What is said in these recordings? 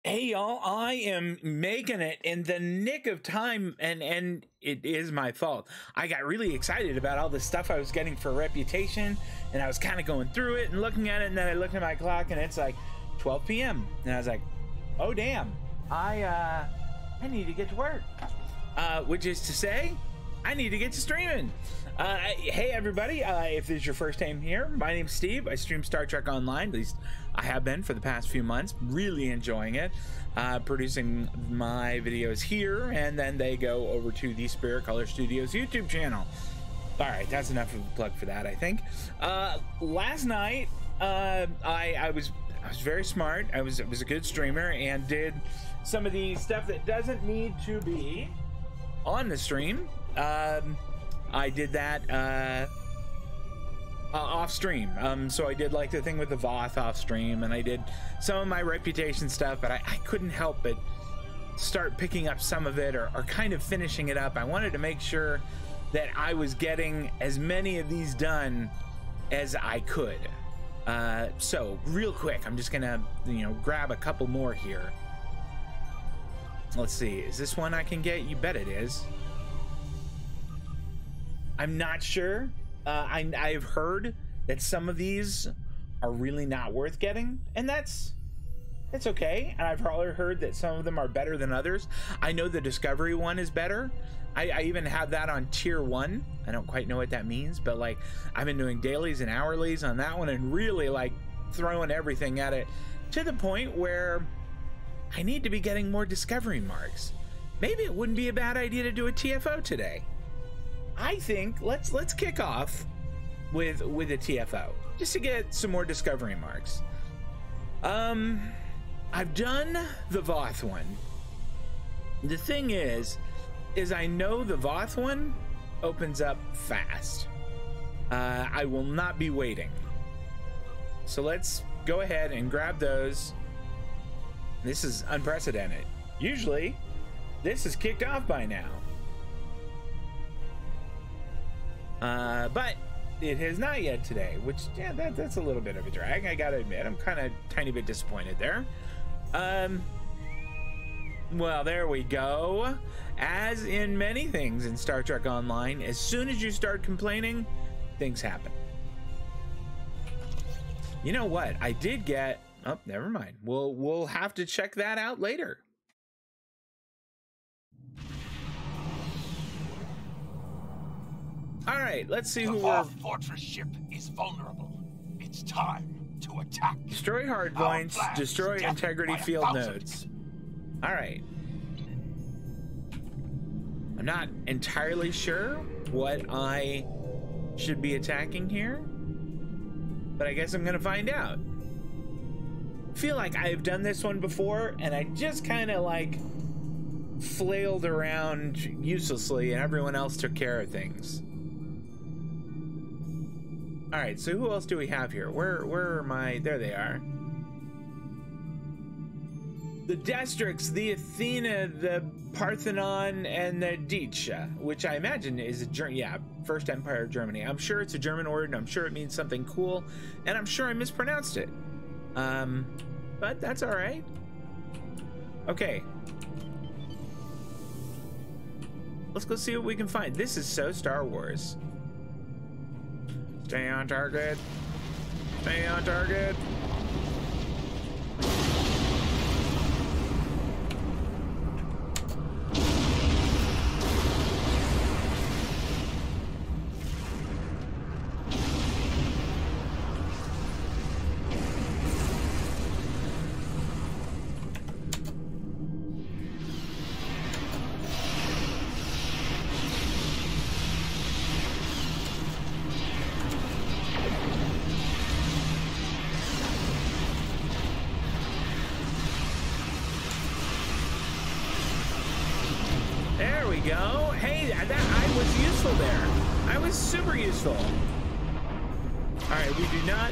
Hey y'all, I am making it in the nick of time, and it is my fault. I got really excited about all the stuff I was getting for Reputation, and I was kind of going through it and looking at it, and then I looked at my clock and it's like 12 p.m. and I was like, oh damn, I need to get to work. Which is to say, I need to get to streaming. Hey everybody, if this is your first time here, my name's Steve. I stream Star Trek Online, at least I have been for the past few months. Really enjoying it, producing my videos here, and then they go over to the Spirit Color Studios YouTube channel. All right, that's enough of a plug for that, I think. Last night, I was very smart. I was a good streamer and did some of the stuff that doesn't need to be on the stream. I did that off stream. So I did like the thing with the Voth off stream, and I did some of my Reputation stuff, but I couldn't help but start picking up some of it or kind of finishing it up. I wanted to make sure that I was getting as many of these done as I could. So real quick, I'm just gonna, grab a couple more here. Let's see, is this one I can get? You bet it is. I'm not sure. I've heard that some of these are really not worth getting, and that's okay. And I've probably heard that some of them are better than others. I know the Discovery one is better. I even have that on tier 1. I don't quite know what that means, but like I've been doing dailies and hourlies on that one and really like throwing everything at it to the point where I need to be getting more Discovery marks. Maybe it wouldn't be a bad idea to do a TFO today. I think let's kick off with a TFO just to get some more Discovery marks. I've done the Voth one. The thing is I know the Voth one opens up fast. I will not be waiting. So let's go ahead and grab those. This is unprecedented. Usually this is kicked off by now. But it has not yet today, which, yeah, that's a little bit of a drag. I gotta admit, I'm kind of tiny bit disappointed there. Well, there we go. As in many things in Star Trek Online, as soon as you start complaining, things happen. You know what? I did get, oh, never mind. We'll have to check that out later. All right, let's see who we're... The fortress ship is vulnerable. It's time to attack. Destroy hard points, destroy integrity field nodes. All right. I'm not entirely sure what I should be attacking here, but I guess I'm gonna find out. I feel like I've done this one before, and I just kind of like flailed around uselessly, and everyone else took care of things. All right, so who else do we have here? Where are my... There they are. The Destrix, the Athena, the Parthenon, and the Dietsche, which I imagine is a German... Yeah, First Empire of Germany. I'm sure it's a German word, and I'm sure it means something cool, and I'm sure I mispronounced it. But that's all right. Okay. Let's go see what we can find. This is so Star Wars. Stay on target. Stay on target. There we go. Hey, I was useful there. I was super useful. All right, we do not...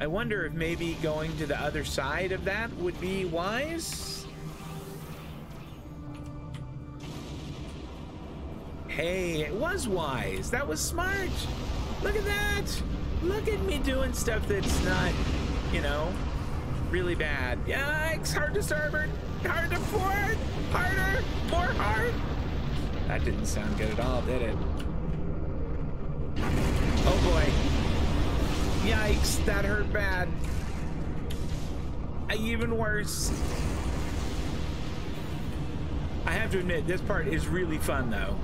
I wonder if maybe going to the other side of that would be wise. Hey, it was wise. That was smart. Look at that. Look at me doing stuff that's not, really bad. Yikes! Hard to starboard, hard to port, harder, more hard. That didn't sound good at all, did it? Oh boy. Yikes, that hurt bad. Even worse. I have to admit, this part is really fun, though.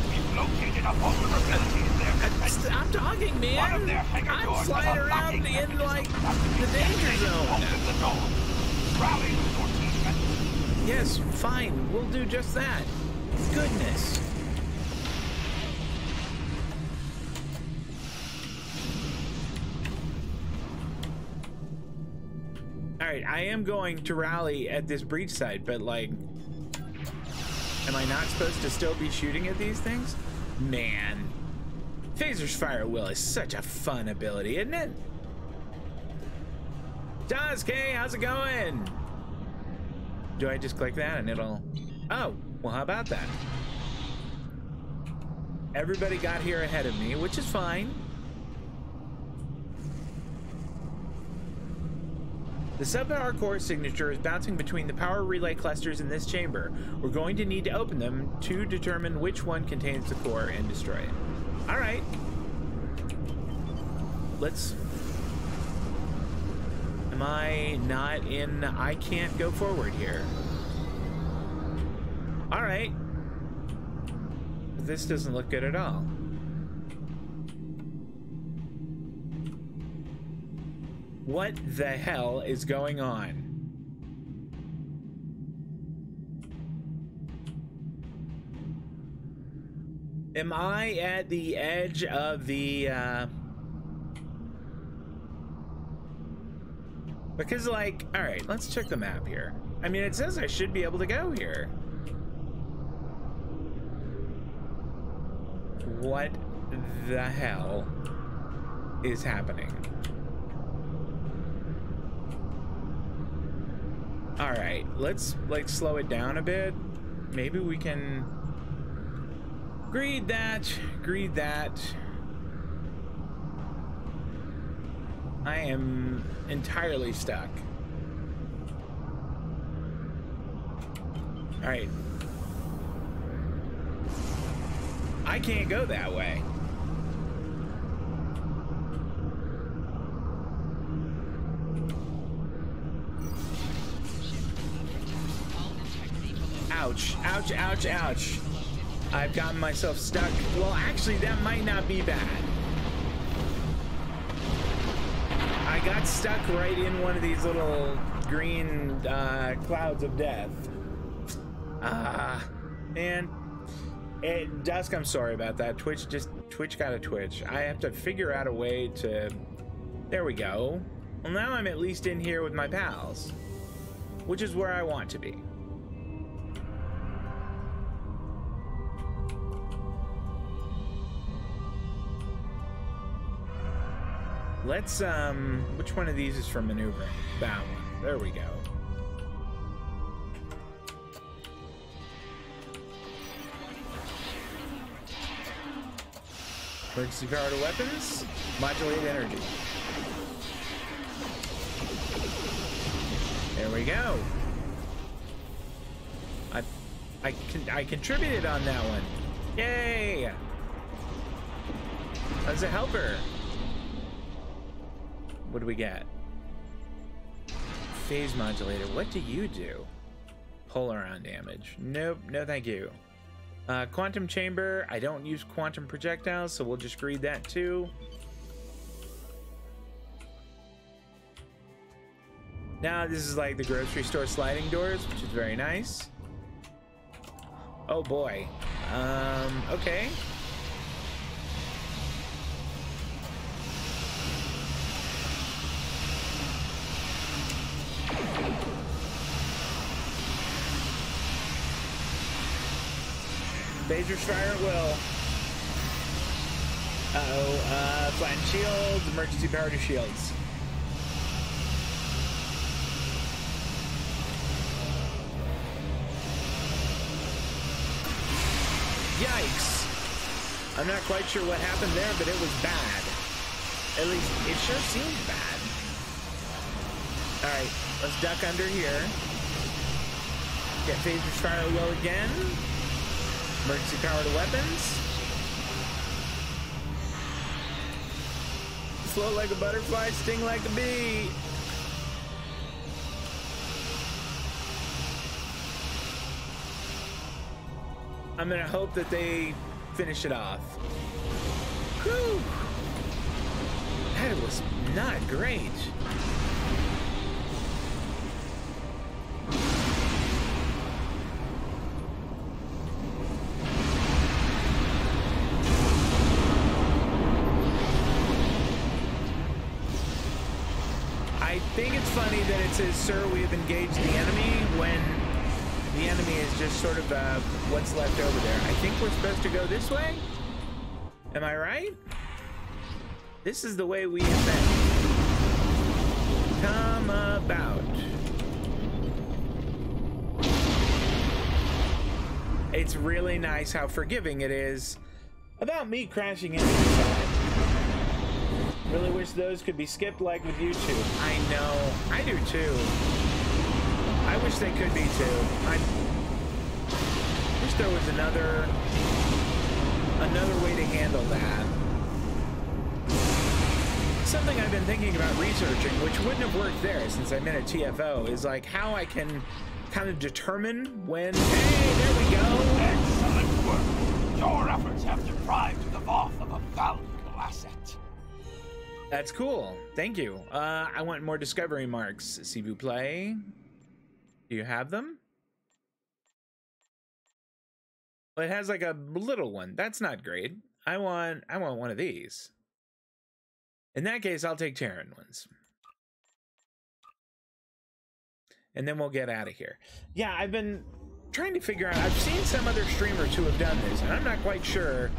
We've located a vulnerability in their Stop talking, man. One of their hangar I'm doors flying has a around locking in, like, mechanism. the danger They zone. open the door. Rally your team. Yes, fine. We'll do just that. Goodness. All right, I am going to rally at this breach site, but like, am I not supposed to still be shooting at these things? Man, Phaser's Fire at Will is such a fun ability, isn't it? Daisuke, how's it going? Do I just click that and it'll... Oh, well, how about that? Everybody got here ahead of me, which is fine. The sub-power core signature is bouncing between the power relay clusters in this chamber. We're going to need to open them to determine which one contains the core and destroy it. All right. Let's... Am I not in... I can't go forward here. All right. This doesn't look good at all. What the hell is going on? Am I at the edge of the, because, like, all right, let's check the map here. I mean, it says I should be able to go here. What the hell is happening? All right, let's like slow it down a bit. Maybe we can greed that. I am entirely stuck. All right. I can't go that way. Ouch, ouch, ouch, ouch. I've gotten myself stuck. Well, actually, that might not be bad. I got stuck right in one of these little green clouds of death. Man. Dusk, I'm sorry about that. Twitch got a twitch. I have to figure out a way to... There we go. Well, now I'm at least in here with my pals, which is where I want to be. Let's, which one of these is for maneuvering? That one. There we go. Emergency power to weapons. Modulate energy. There we go. I contributed on that one. Yay! As a helper. What do we get? Phase modulator. What do you do? Polaron damage. Nope. No, thank you. Quantum chamber. I don't use quantum projectiles, so we'll just read that too. Now this is like the grocery store sliding doors, which is very nice. Oh boy. Okay. Phaser's Fire at Will. Uh-oh. Flatten shields. Emergency power to shields. Yikes. I'm not quite sure what happened there, but it was bad. At least, it sure seemed bad. All right, let's duck under here. Get phasers fire low again. Emergency power to weapons. Float like a butterfly, sting like a bee. I'm gonna hope that they finish it off. Whew. That was not great. I think it's funny that it says, "Sir, we have engaged the enemy," when the enemy is just sort of what's left over there. I think we're supposed to go this way. Am I right? This is the way we have been. Come about. It's really nice how forgiving it is about me crashing into the side. Really wish those could be skipped like with YouTube. I know. I do too. I wish they could be too. I wish there was another way to handle that. Something I've been thinking about researching, which wouldn't have worked there since I'm in a TFO, is like how I can kind of determine when. Hey, there we go. Excellent work. Your efforts have deprived the Voth of a valuable asset. That's cool. Thank you. I want more discovery marks. S'il vous plaît. Do you have them? Well, it has like a little one. That's not great. I want one of these. In that case, I'll take Terran ones. And then we'll get out of here. Yeah, I've been trying to figure out. I've seen some other streamers who have done this, and I'm not quite sure.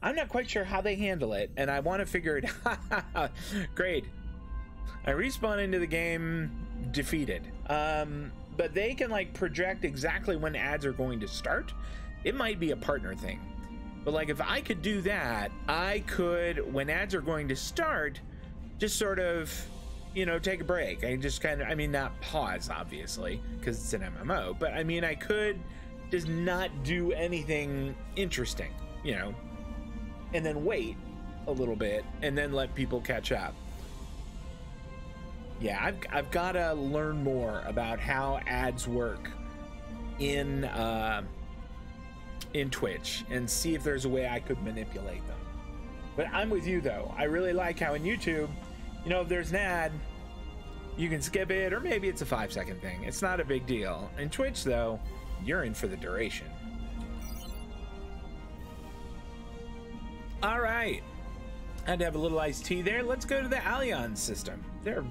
I'm not quite sure how they handle it, and I want to figure it out. Great. I respawn into the game defeated. But they can like project exactly when ads are going to start. It might be a partner thing. But like if I could do that, I could, when ads are going to start, just sort of, you know, take a break. I just kind of, I mean, not pause, obviously, because it's an MMO. But I mean, I could just not do anything interesting, you know, and then wait a little bit and then let people catch up. Yeah, I've got to learn more about how ads work in Twitch and see if there's a way I could manipulate them. But I'm with you though. I really like how in YouTube, you know, if there's an ad, you can skip it, or maybe it's a 5-second thing. It's not a big deal. In Twitch though, you're in for the duration. All right, I had to have a little iced tea there. Let's go to the Allianz system. They're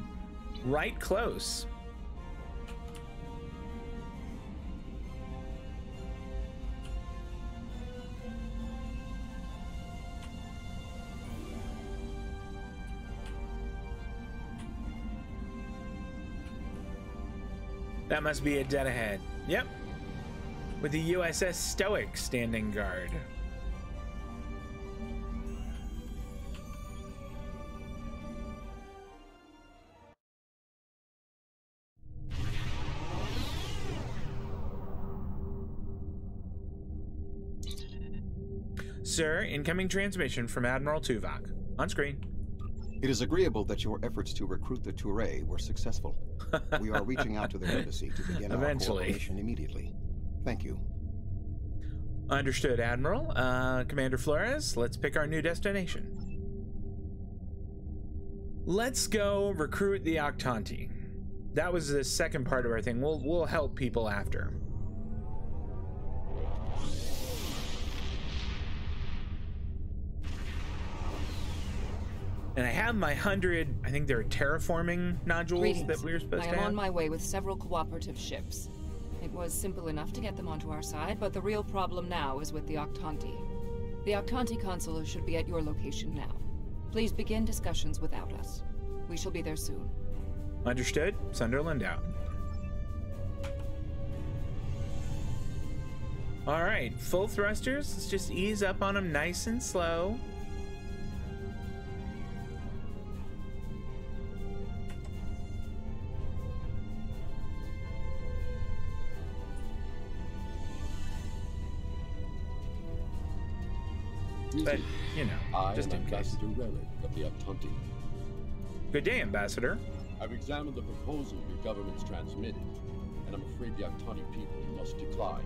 right close. That must be a dead ahead. Yep. With the USS Stoic standing guard. Sir, incoming transmission from Admiral Tuvok. On screen. It is agreeable that your efforts to recruit the Touré were successful. We are reaching out to their embassy to begin our cooperation immediately. Thank you. Understood, Admiral. Commander Flores, let's pick our new destination. Let's go recruit the Octanti. That was the second part of our thing. We'll help people after. And I have my 100, I think they're terraforming nodules. Greetings. That we were supposed to have. I am on my way with several cooperative ships. It was simple enough to get them onto our side, but the real problem now is with the Octanti. The Octanti consul should be at your location now. Please begin discussions without us. We shall be there soon. Understood. Sunderland out. All right, full thrusters. Let's just ease up on them nice and slow. but, you know, just in case. Ambassador Rarick of the Octanti. Good day, Ambassador. I've examined the proposal your government's transmitted, and I'm afraid the Octanti people must decline.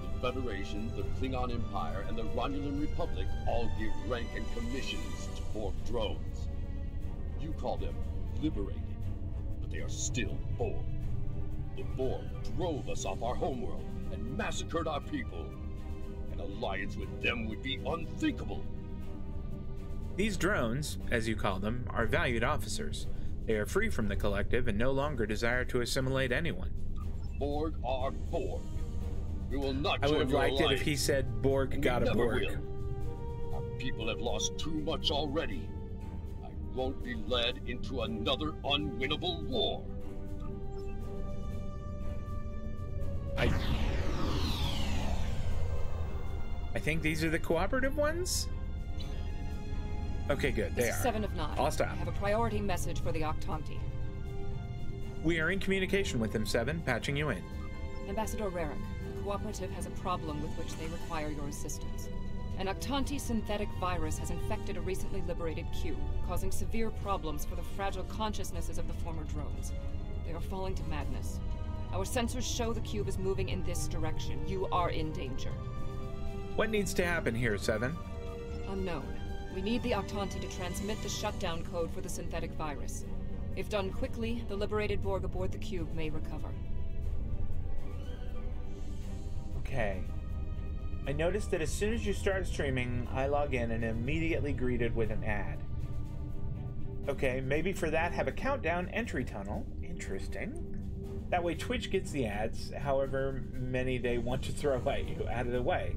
The Federation, the Klingon Empire, and the Romulan Republic all give rank and commissions to Borg drones. You call them liberated, but they are still Borg. The Borg drove us off our homeworld and massacred our people. An alliance with them would be unthinkable. These drones, as you call them, are valued officers. They are free from the collective and no longer desire to assimilate anyone. Borg are Borg. We will not join I would have liked it if he said Borg got a Borg. Our people have lost too much already. I won't be led into another unwinnable war. I think these are the cooperative ones? Okay, good. They are. 7 of 9. I'll stop. I have a priority message for the Octanti. We are in communication with them, 7. Patching you in. Ambassador Rarick, the Cooperative has a problem with which they require your assistance. An Octanti synthetic virus has infected a recently liberated cube, causing severe problems for the fragile consciousnesses of the former drones. They are falling to madness. Our sensors show the cube is moving in this direction. You are in danger. What needs to happen here, 7? Unknown. We need the Octanti to transmit the shutdown code for the synthetic virus. If done quickly, the liberated Borg aboard the cube may recover. Okay. I noticed that as soon as you start streaming, I log in and am immediately greeted with an ad. Okay, maybe for that have a countdown entry tunnel. Interesting. That way Twitch gets the ads, however many they want to throw at you out of the way.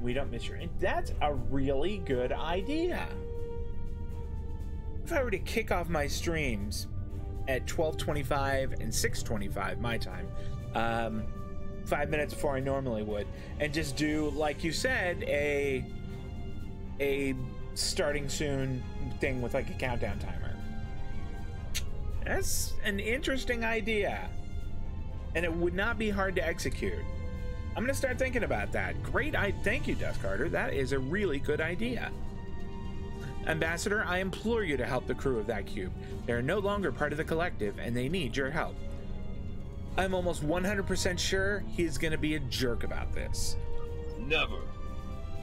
We don't miss your... That's a really good idea. If I were to kick off my streams at 12:25 and 6:25 my time, 5 minutes before I normally would, and just do, like you said, a starting soon thing with like a countdown timer. That's an interesting idea. And it would not be hard to execute. I'm gonna start thinking about that. Great, thank you, Dust Carter. That is a really good idea. Ambassador, I implore you to help the crew of that cube. They are no longer part of the collective, and they need your help. I'm almost 100% sure he's gonna be a jerk about this. Never.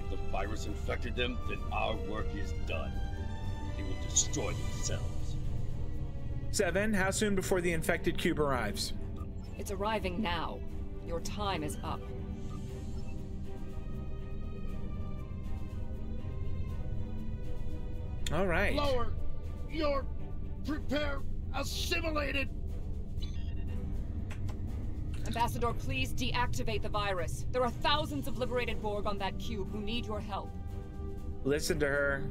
If the virus infected them, then our work is done. They will destroy themselves. 7, how soon before the infected cube arrives? It's arriving now. Your time is up. All right. Lower. You're prepare assimilated. Ambassador, please deactivate the virus. There are thousands of liberated Borg on that cube who need your help. Listen to her.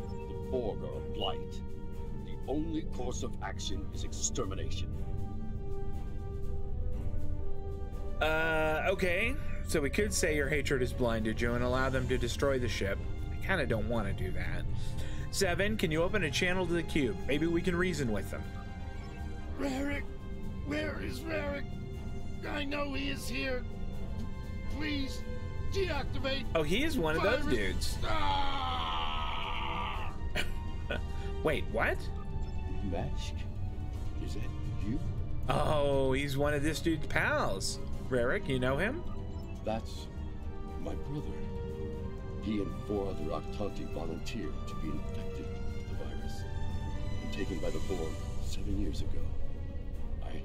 The Borg are a blight. The only course of action is extermination. Okay. So we could say your hatred has blinded you and allow them to destroy the ship. I kind of don't want to do that. 7, can you open a channel to the cube? Maybe we can reason with them. Rarick, where is Rarick? I know he is here. Please, deactivate. Oh, he is one of those dudes. Ah! Wait, what? Mask? Is that you? Oh, he's one of this dude's pals. Rarick, you know him? That's my brother. He and 4 other Octanti volunteered to be infected with the virus and taken by the Borg 7 years ago. I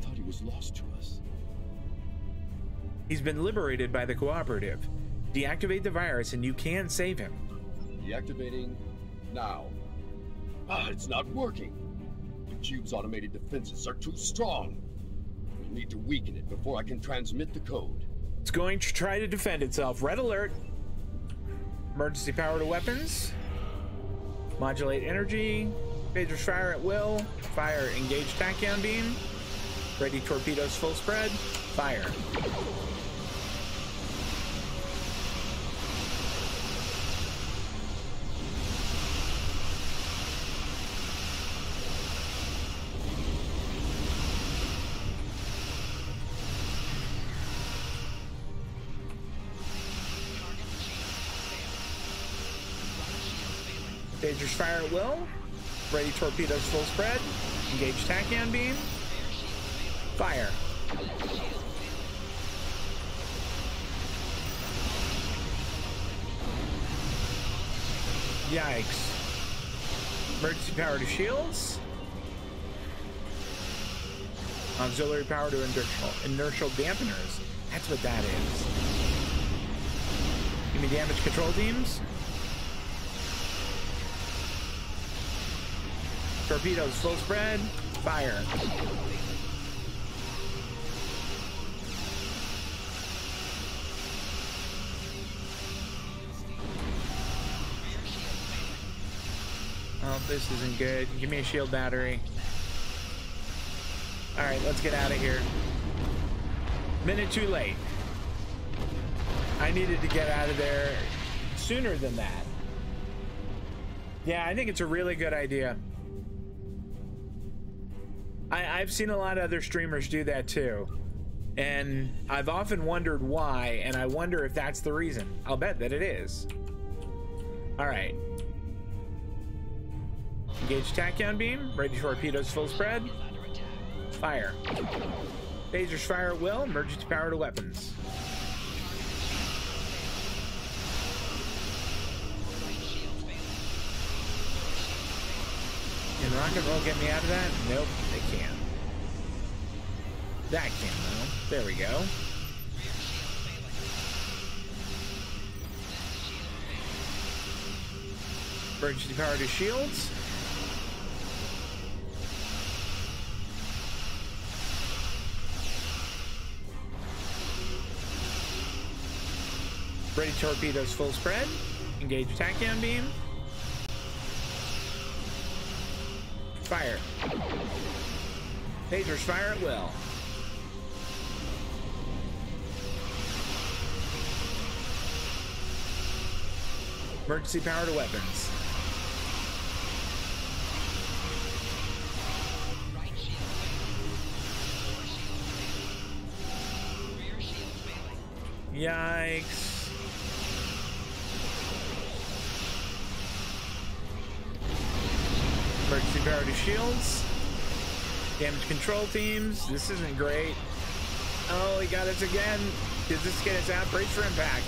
thought he was lost to us. He's been liberated by the Cooperative. Deactivate the virus and you can save him. Deactivating now. It's not working. The cube's automated defenses are too strong. We'll need to weaken it before I can transmit the code. It's going to try to defend itself. Red alert. Emergency power to weapons. Modulate energy. Phasers fire at will. Fire engage tachyon beam. Ready torpedoes full spread. Fire. Phasers fire at will. Ready torpedoes full spread. Engage tachyon beam. Fire. Yikes. Emergency power to shields. Auxiliary power to inertial dampeners. That's what that is. Give me damage control teams. Torpedoes full spread. Fire. Oh, this isn't good. Give me a shield battery. Alright, let's get out of here. Minute too late. I needed to get out of there sooner than that. Yeah, I think it's a really good idea. I've seen a lot of other streamers do that too. And I've often wondered why, and I wonder if that's the reason. I'll bet that it is. Alright. Engage tachyon beam. Ready torpedoes full spread. Fire. Phasers fire at will. Emergency power to weapons. Can rock and roll get me out of that? Nope, they can't. That can though. There we go. Emergency power to shields. Ready torpedoes full spread. Engage tachyon beam. Fire. Phasers fire at will. Emergency power to weapons. Yikes. Emergency power to shields. Damage control teams. This isn't great. Oh, he got us again. Does this get us out? Brace for impact.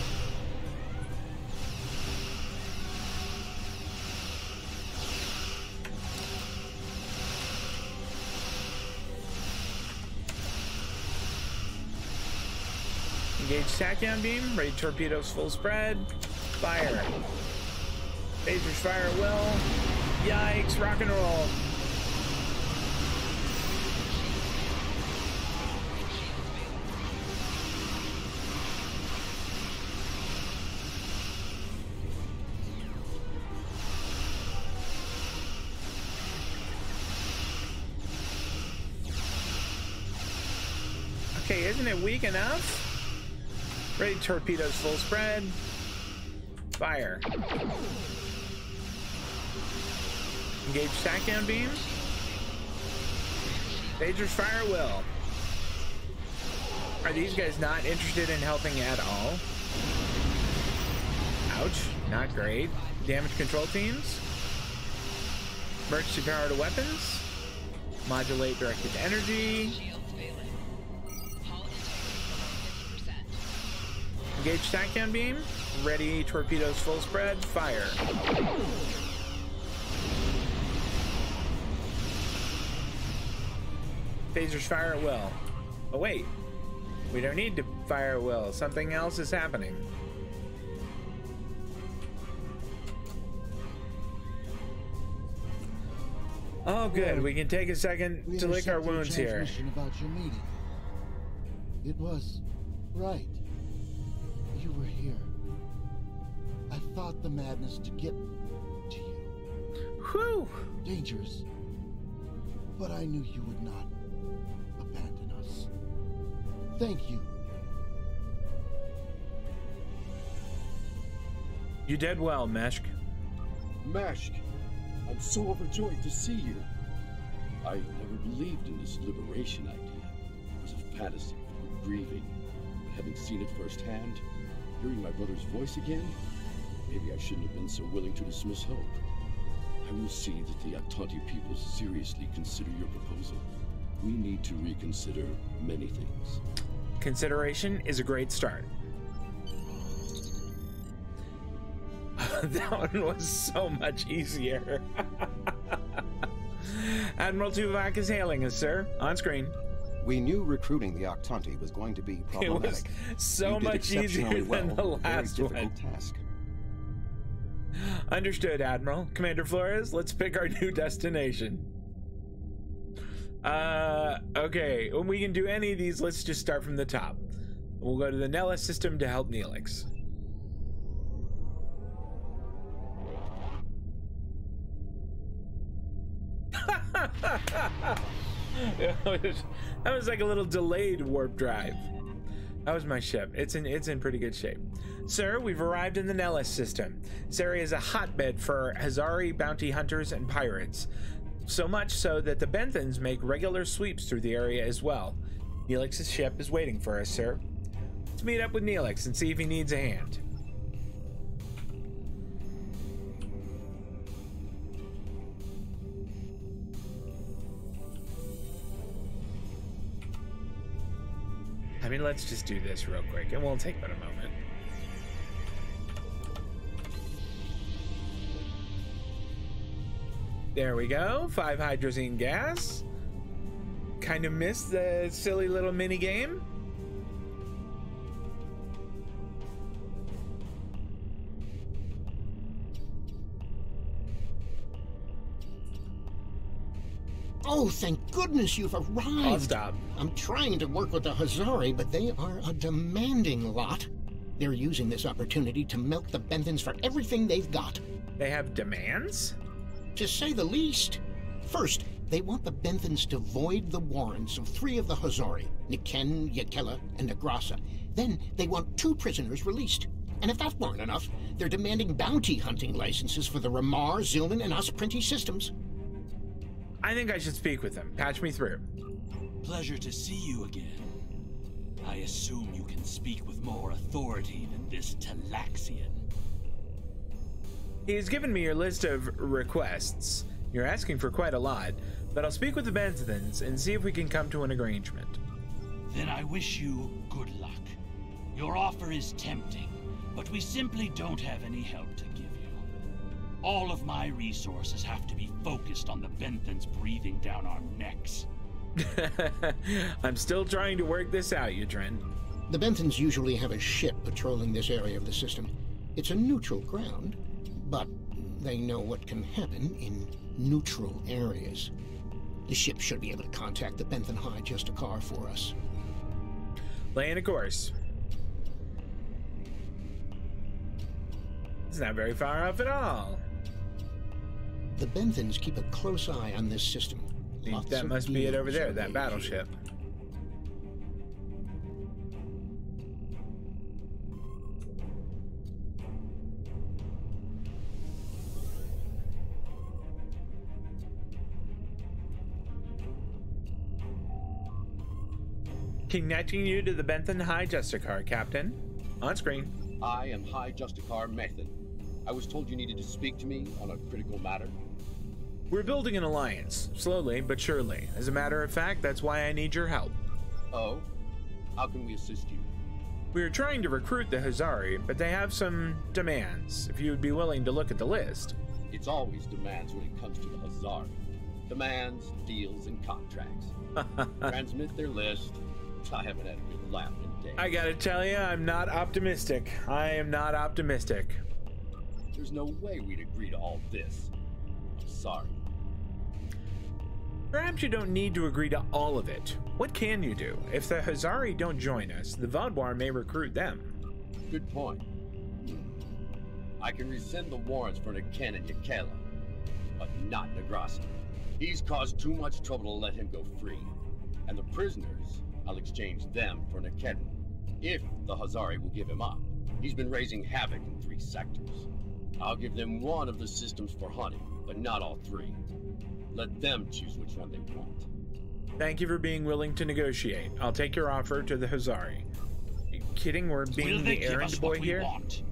Engage tachyon beam. Ready torpedoes full spread. Fire. Phasers fire at will. Yikes, rock and roll. Okay, isn't it weak enough? Ready torpedoes full spread. Fire. Engage tachyon beam. Phasers fire at will. Are these guys not interested in helping at all? Ouch, not great. Damage control teams. Emergency power to weapons. Modulate directed energy. Engage tachyon beam. Ready torpedoes full spread. Fire. Phasers fire at will. Oh wait, we don't need to fire at will. Something else is happening. Oh good, we can take a second to lick our wounds here. About your meeting. It was right. You were here. I thought the madness to get to you. Whew! Dangerous. But I knew you would not abandon us. Thank you. You did well, Meshk. Meshk, I'm so overjoyed to see you. I never believed in this liberation idea. It was a fantasy for grieving. But having seen it firsthand, hearing my brother's voice again, maybe I shouldn't have been so willing to dismiss hope. I will see that the Aktanti people seriously consider your proposal. We need to reconsider many things. Consideration is a great start. That one was so much easier. Admiral Tuvok is hailing us, sir. On screen. We knew recruiting the Aktanti was going to be problematic. It was so much easier than the last one. Task. Understood, Admiral. Commander Flores, let's pick our new destination. Okay, when we can do any of these, let's just start from the top. We'll go to the Nella system to help Neelix. That was like a little delayed warp drive. That was my ship. It's in pretty good shape. Sir, we've arrived in the Nellis system. This area is a hotbed for Hazari bounty hunters and pirates. So much so that the Benthans make regular sweeps through the area as well. Neelix's ship is waiting for us, sir. Let's meet up with Neelix and see if he needs a hand. I mean, let's just do this real quick. It won't take but a moment. There we go. 5 hydrazine gas. Kind of missed the silly little mini game. Oh, thank goodness you've arrived. I'll stop. I'm trying to work with the Hazari, but they are a demanding lot. They're using this opportunity to milk the Benthans for everything they've got. They have demands? To say the least. First, they want the Benthans to void the warrants of 3 of the Hazari, Niken, Yakela, and Negrasa. Then they want 2 prisoners released. And if that weren't enough, they're demanding bounty hunting licenses for the Ramar, Zilman, and Osprinty systems. I think I should speak with them. Patch me through. Pleasure to see you again. I assume you can speak with more authority than this Talaxian. He's given me your list of requests. You're asking for quite a lot, but I'll speak with the Benthans and see if we can come to an arrangement. Then I wish you good luck. Your offer is tempting, but we simply don't have any help to give you. All of my resources have to be focused on the Benthans breathing down our necks. I'm still trying to work this out, Yudren. The Benthans usually have a ship patrolling this area of the system. It's a neutral ground, but they know what can happen in neutral areas. The ship should be able to contact the Benthan High Justicar for us. Laying a course. It's not very far off at all. The Benthans keep a close eye on this system. That must be it over there, that battleship. Connecting you to the Benthan High Justicar, Captain. On screen. I am High Justicar Methan. I was told you needed to speak to me on a critical matter. We're building an alliance, slowly but surely. As a matter of fact, that's why I need your help. Oh? How can we assist you? We are trying to recruit the Hazari, but they have some demands, if you would be willing to look at the list. It's always demands when it comes to the Hazari. Demands, deals, and contracts. Transmit their list. I haven't had a good laugh in days. I gotta tell you, I'm not optimistic. I am not optimistic. There's no way we'd agree to all this. I'm sorry. Perhaps you don't need to agree to all of it. What can you do? If the Hazari don't join us, the Vaudouar may recruit them. Good point. I can rescind the warrants for Niken and Yakela, but not Negrasa. He's caused too much trouble to let him go free. And the prisoners, I'll exchange them for Niken, if the Hazari will give him up. He's been raising havoc in 3 sectors. I'll give them 1 of the systems for hunting, but not all 3. Let them choose which one they want. Thank you for being willing to negotiate. I'll take your offer to the Hazari. Are you kidding? We're being the errand boy here? Want?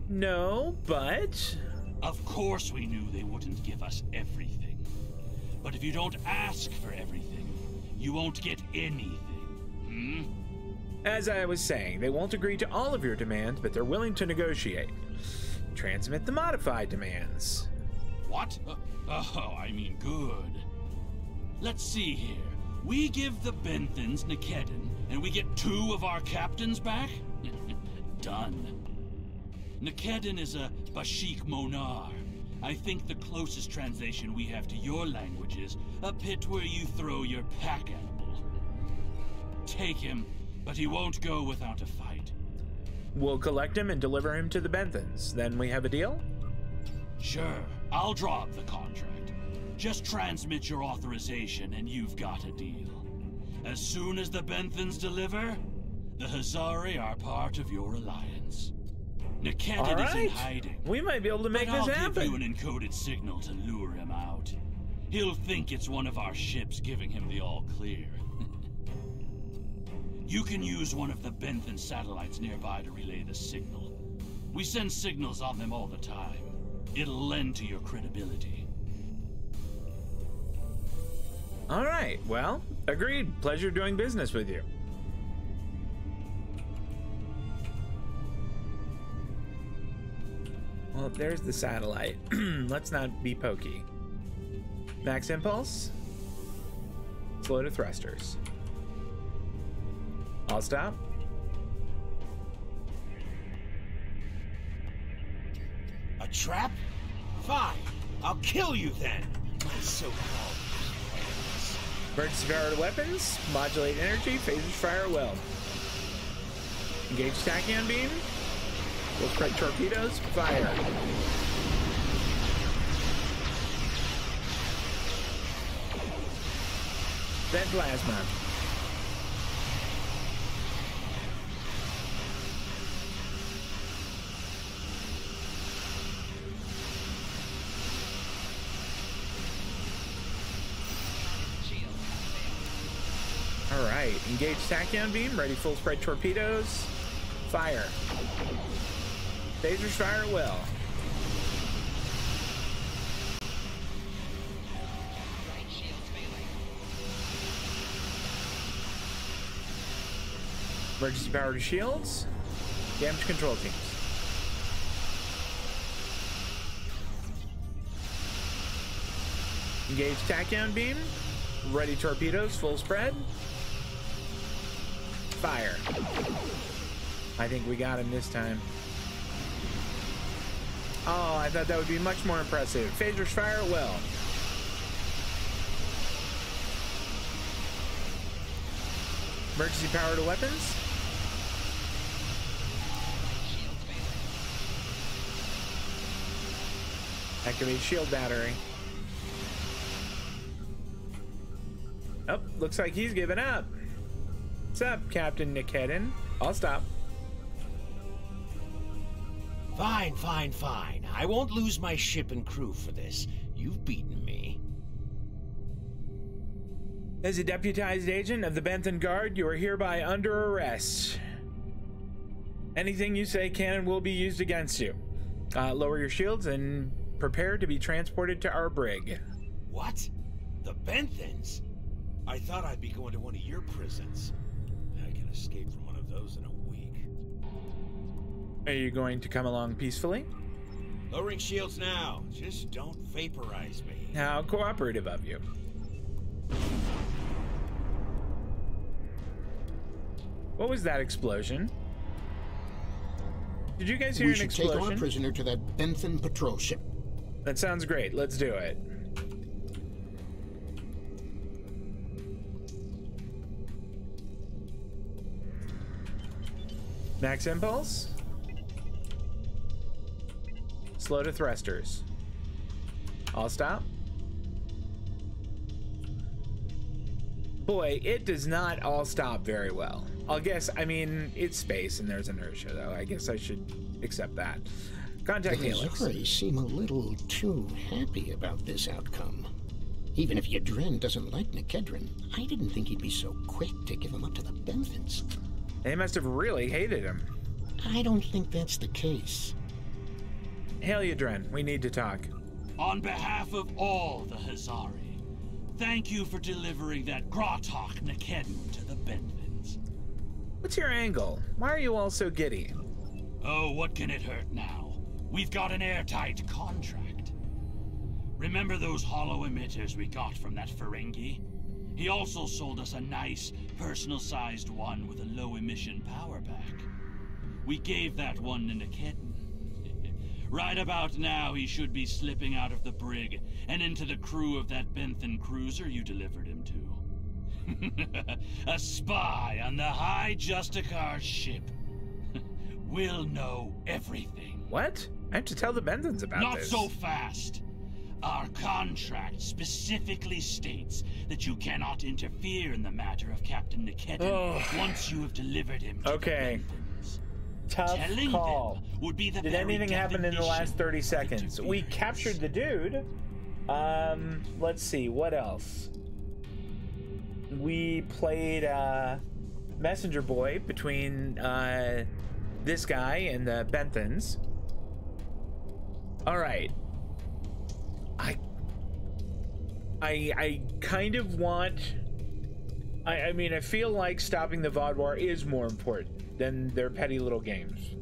No, but... Of course we knew they wouldn't give us everything. But if you don't ask for everything, you won't get anything. As I was saying, they won't agree to all of your demands, but they're willing to negotiate. Transmit the modified demands. What? Oh, I mean good. Let's see here. We give the Benthans Nikedon, and we get 2 of our captains back? Done. Nikedon is a Bashik Monar. I think the closest translation we have to your language is a pit where you throw your pack animal. Take him, but he won't go without a fight. We'll collect him and deliver him to the Benthans. Then we have a deal? Sure, I'll draw up the contract. Just transmit your authorization and you've got a deal. As soon as the Benthans deliver, the Hazari are part of your alliance. Nikedon is in hiding. We might be able to make this happen. I'll give you an encoded signal to lure him out. He'll think it's one of our ships giving him the all clear. You can use one of the Benthan satellites nearby to relay the signal. We send signals on them all the time. It'll lend to your credibility. All right, well, agreed. Pleasure doing business with you. Well, there's the satellite. Let's not be pokey. Max impulse. Slow to thrusters. I'll stop. A trap? Fine. I'll kill you then. My so-called. Emergency powered weapons. Modulate energy. Phasers fire well. Engage tachyon beam. We'll strike torpedoes. Fire. Vent plasma. All right. Engage tachyon beam. Ready full spread torpedoes. Fire. Phasers fire well. Emergency powered shields. Damage control teams. Engage tachyon beam. Ready torpedoes. Full spread. Fire. I think we got him this time. Oh, I thought that would be much more impressive. Phasers fire well. Emergency power to weapons. Activate shield battery. Oh, looks like he's giving up. What's up, Captain Nikedon? I'll stop. Fine, fine, fine. I won't lose my ship and crew for this. You've beaten me. As a deputized agent of the Benthan Guard, you are hereby under arrest. Anything you say can and will be used against you. Lower your shields and prepare to be transported to our brig. What? The Benthans? I thought I'd be going to one of your prisons. I can escape from one of those in a week. Are you going to come along peacefully? Lowering shields now. Just don't vaporize me. How cooperative of you. What was that explosion? Did you guys hear an explosion? We should take our prisoner to that Benthan patrol ship. That sounds great. Let's do it. Max impulse. Slow to thrusters. I'll stop. Boy, it does not all stop very well. I'll guess, I mean, it's space and there's inertia, though. I guess I should accept that. Contact The Helix. Hazari seem a little too happy about this outcome. Even if Yadren doesn't like Nikedron, I didn't think he'd be so quick to give him up to the Benthans. They must have really hated him. I don't think that's the case. Heliodren, we need to talk. On behalf of all the Hazari, thank you for delivering that Grotok Nikedden to the Benthans. What's your angle? Why are you all so giddy? Oh, what can it hurt now? We've got an airtight contract. Remember those hollow emitters we got from that Ferengi? He also sold us a nice, personal-sized one with a low-emission power pack. We gave that one to Nikedden. Right about now, he should be slipping out of the brig and into the crew of that Benthan cruiser you delivered him to. A spy on the High Justicar ship. We'll know everything. What? I have to tell the Benthans about this. Not so fast. Our contract specifically states that you cannot interfere in the matter of Captain Nikedden once you have delivered him to the Benthans. Tough Telling call. them would be the Did very anything happen in the last 30 seconds? We captured the dude. Let's see, what else? We played messenger boy between this guy and the Benthans. All right. I kind of want. I mean, I feel like stopping the VOD war is more important than their petty little games.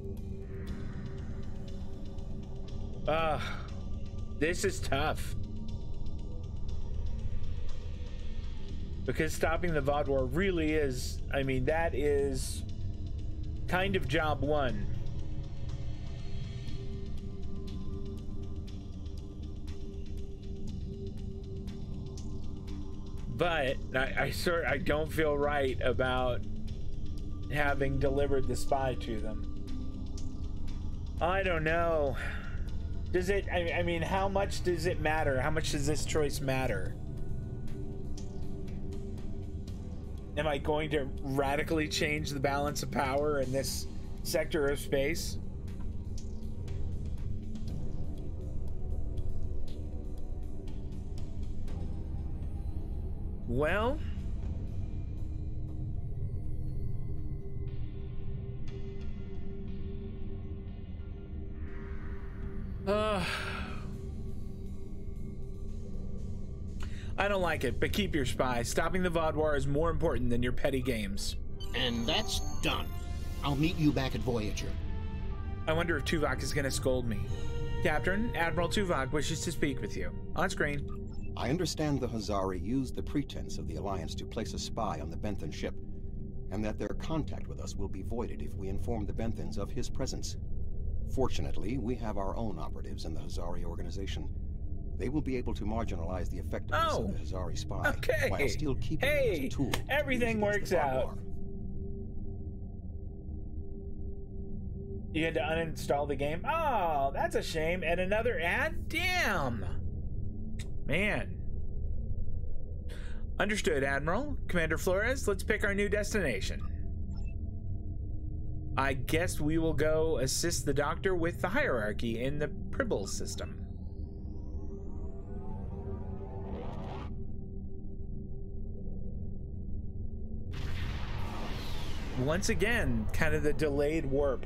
This is tough. Because stopping the VOD war really is, I mean, that is kind of job one. But I don't feel right about having delivered the spy to them. I don't know. Does it, I mean, how much does it matter? How much does this choice matter? Am I going to radically change the balance of power in this sector of space? Well, I don't like it, but keep your spy. Stopping the VOD war is more important than your petty games. And that's done. I'll meet you back at Voyager. I wonder if Tuvok is going to scold me. Captain, Admiral Tuvok wishes to speak with you. On screen. I understand the Hazari used the pretense of the Alliance to place a spy on the Benthan ship, and that their contact with us will be voided if we inform the Benthans of his presence. Fortunately, we have our own operatives in the Hazari organization. They will be able to marginalize the effectiveness of the Hazari spy while still keeping it as a tool. Everything works out. You had to uninstall the game? Oh, that's a shame. And another ad? Damn. Man. Understood, Admiral. Commander Flores, let's pick our new destination. I guess we will go assist the Doctor with the hierarchy in the Pribble system. Once again, kind of the delayed warp.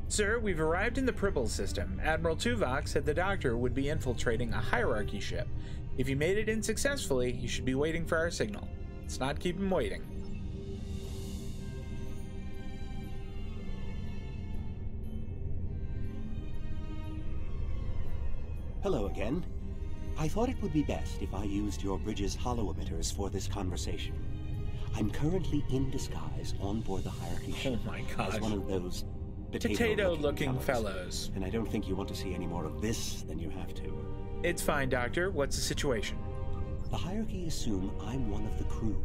Sir, we've arrived in the Pribble system. Admiral Tuvok said the Doctor would be infiltrating a hierarchy ship. If you made it in successfully, you should be waiting for our signal. Let's not keep him waiting. Hello again. I thought it would be best if I used your bridge's hollow emitters for this conversation. I'm currently in disguise on board the hierarchy ship as one of those potato-looking fellows. And I don't think you want to see any more of this than you have to. It's fine, Doctor. What's the situation? The hierarchy assume I'm one of the crew.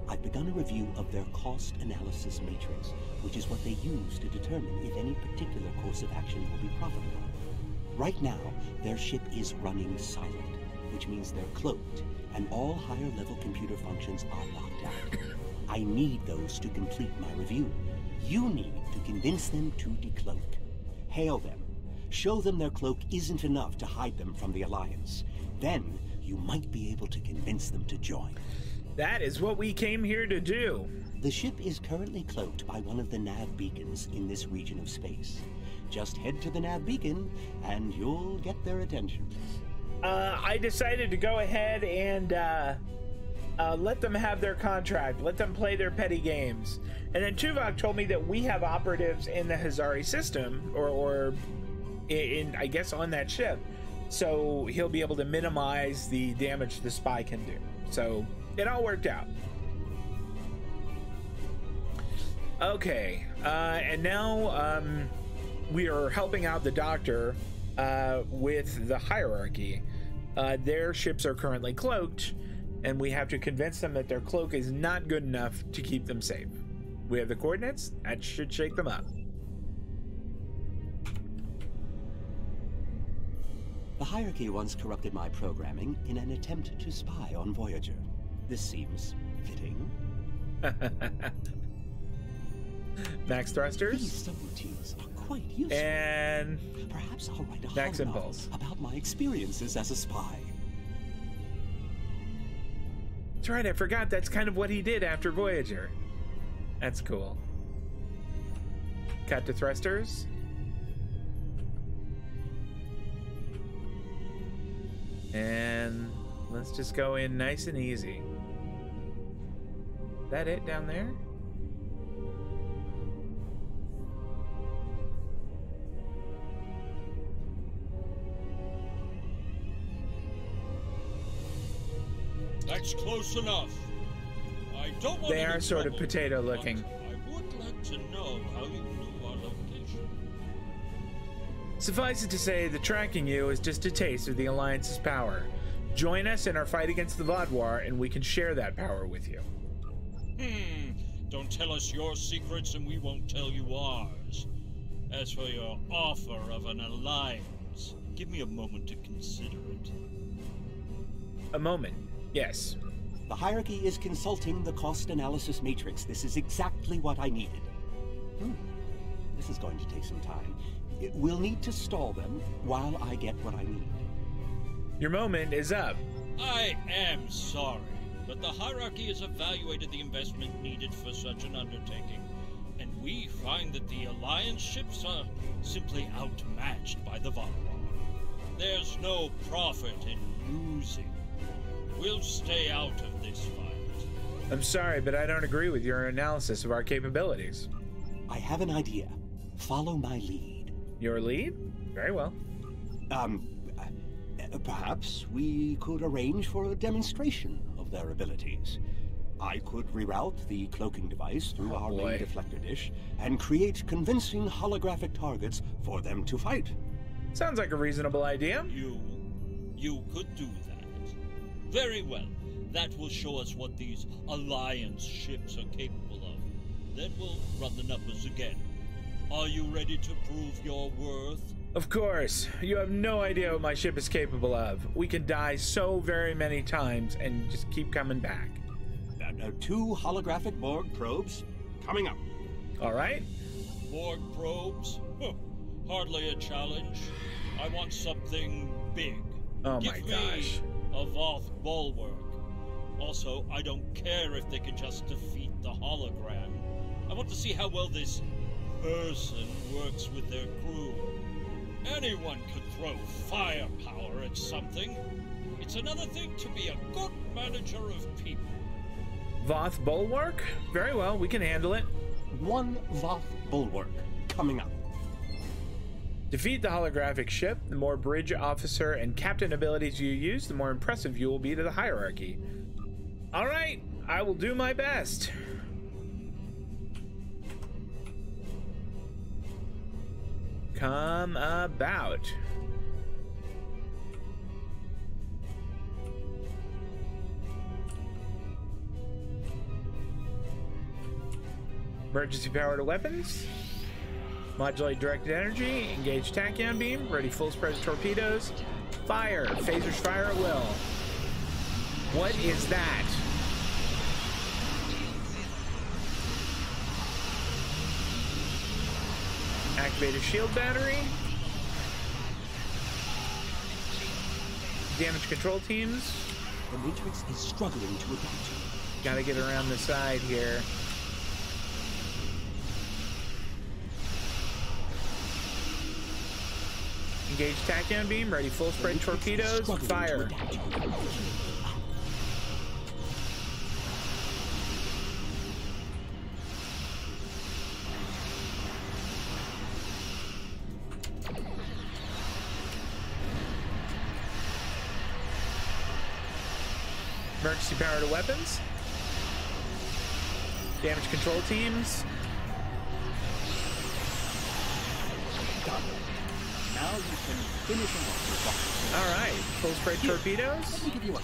I've begun a review of their cost analysis matrix, which is what they use to determine if any particular course of action will be profitable. Right now, their ship is running silent, which means they're cloaked, and all higher-level computer functions are locked out. I need those to complete my review. You need to convince them to decloak. Hail them. Show them their cloak isn't enough to hide them from the Alliance. Then, you might be able to convince them to join. That is what we came here to do. The ship is currently cloaked by one of the nav beacons in this region of space. Just head to the nav beacon, and you'll get their attention. I decided to go ahead and let them have their contract. Let them play their petty games. And then Tuvok told me that we have operatives in the Hazari system, or in I guess on that ship. So he'll be able to minimize the damage the spy can do. So it all worked out. Okay, and now we are helping out the Doctor with the hierarchy. Their ships are currently cloaked, and we have to convince them that their cloak is not good enough to keep them safe. We have the coordinates. That should shake them up. The hierarchy once corrupted my programming in an attempt to spy on Voyager. This seems fitting. Max thrusters. These subroutines are quite useful. And perhaps I'll write a Max holo impulse about my experiences as a spy. That's right, I forgot that's kind of what he did after Voyager. That's cool. Cut to thrusters. And let's just go in nice and easy. Is that it down there? That's close enough. I don't want They are sort of trouble, potato looking. I would like to know how you knew our location. Suffice it to say that tracking you is just a taste of the Alliance's power. Join us in our fight against the Vodwar, and we can share that power with you. Don't tell us your secrets and we won't tell you ours. As for your offer of an alliance, give me a moment to consider it. A moment, yes. The hierarchy is consulting the cost analysis matrix. This is exactly what I needed. This is going to take some time. We'll need to stall them while I get what I need. Your moment is up. I am sorry, but the hierarchy has evaluated the investment needed for such an undertaking, and we find that the Alliance ships are simply outmatched by the Vodwar. There's no profit in losing. We'll stay out of this fight. I'm sorry, but I don't agree with your analysis of our capabilities. I have an idea. Follow my lead. Your lead? Very well. Perhaps we could arrange for a demonstration of their abilities. I could reroute the cloaking device through our main deflector dish and create convincing holographic targets for them to fight. Sounds like a reasonable idea. You could do that. Very well. That will show us what these Alliance ships are capable of. Then we'll run the numbers again. Are you ready to prove your worth? Of course. You have no idea what my ship is capable of. We can die so very many times and just keep coming back. 2 holographic Borg probes coming up. All right. Borg probes? Hardly a challenge. I want something big. Oh my gosh. A Voth bulwark. Also, I don't care if they can just defeat the hologram. I want to see how well this person works with their crew. Anyone could throw firepower at something. It's another thing to be a good manager of people. Voth bulwark? Very well, we can handle it. 1 Voth bulwark coming up. Defeat the holographic ship. The more bridge officer and captain abilities you use, the more impressive you will be to the hierarchy. All right, I will do my best. Come about. Emergency power to weapons. Modulate directed energy. Engage tachyon beam. Ready full spread torpedoes. Fire. Phasers fire at will. What is that? Activate a shield battery. Damage control teams. The Matrix is struggling to adapt. Gotta get around the side here. Engage tachyon beam, ready full spread torpedoes, fire. Emergency power to weapons. Damage control teams. Now you can finish him off. All right, full spread torpedoes. Let me give you a...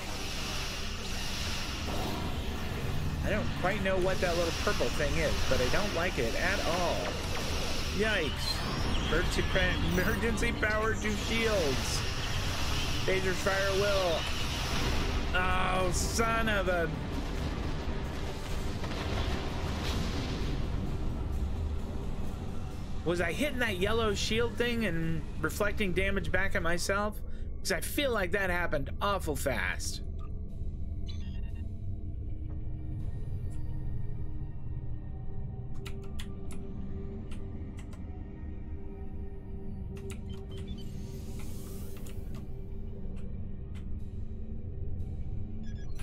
I don't quite know what that little purple thing is, but I don't like it at all. Yikes. Emergency power to shields. Phasers fire will. Oh, son of a... Was I hitting that yellow shield thing and reflecting damage back at myself? Because I feel like that happened awful fast.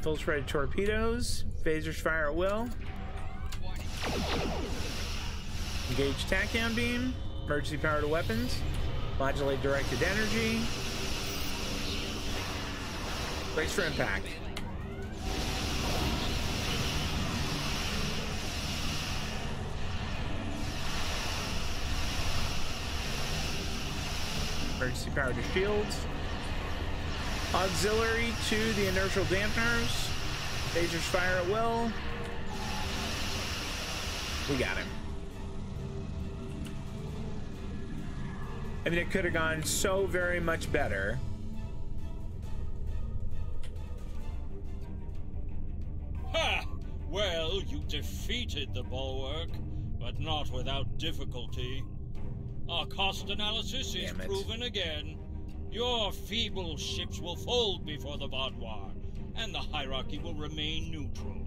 Full spread torpedoes. Phasers fire at will. Engage tachyon beam. Emergency power to weapons. Modulate directed energy. Brace for impact. Emergency power to shields. Auxiliary to the inertial dampeners. Phasers fire at will. We got him. I mean, it could have gone so very much better. Ha! Well, you defeated the bulwark, but not without difficulty. Our cost analysis is proven again. Your feeble ships will fold before the Vaudoir, and the hierarchy will remain neutral.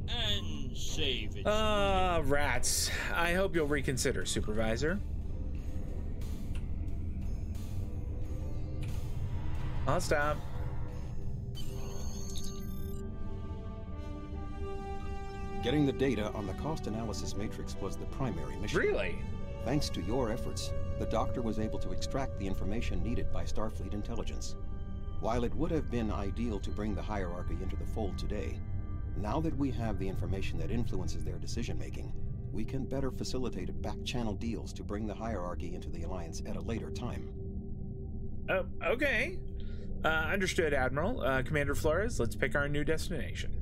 And save its... Rats. I hope you'll reconsider, Supervisor. I'll stop. Getting the data on the cost analysis matrix was the primary mission. Really? Thanks to your efforts, the Doctor was able to extract the information needed by Starfleet intelligence. While it would have been ideal to bring the hierarchy into the fold today, now that we have the information that influences their decision-making, we can better facilitate back-channel deals to bring the hierarchy into the Alliance at a later time. Oh, okay. Understood, Admiral. Commander Flores, let's pick our new destination.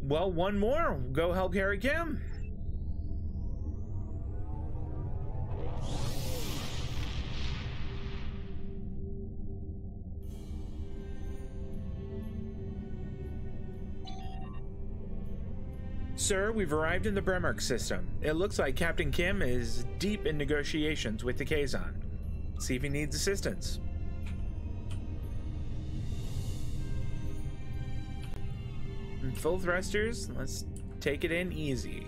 Well, one more. Go help Harry Kim. Sir, we've arrived in the Bremark system. It looks like Captain Kim is deep in negotiations with the Kazon. See if he needs assistance. And full thrusters, let's take it in easy.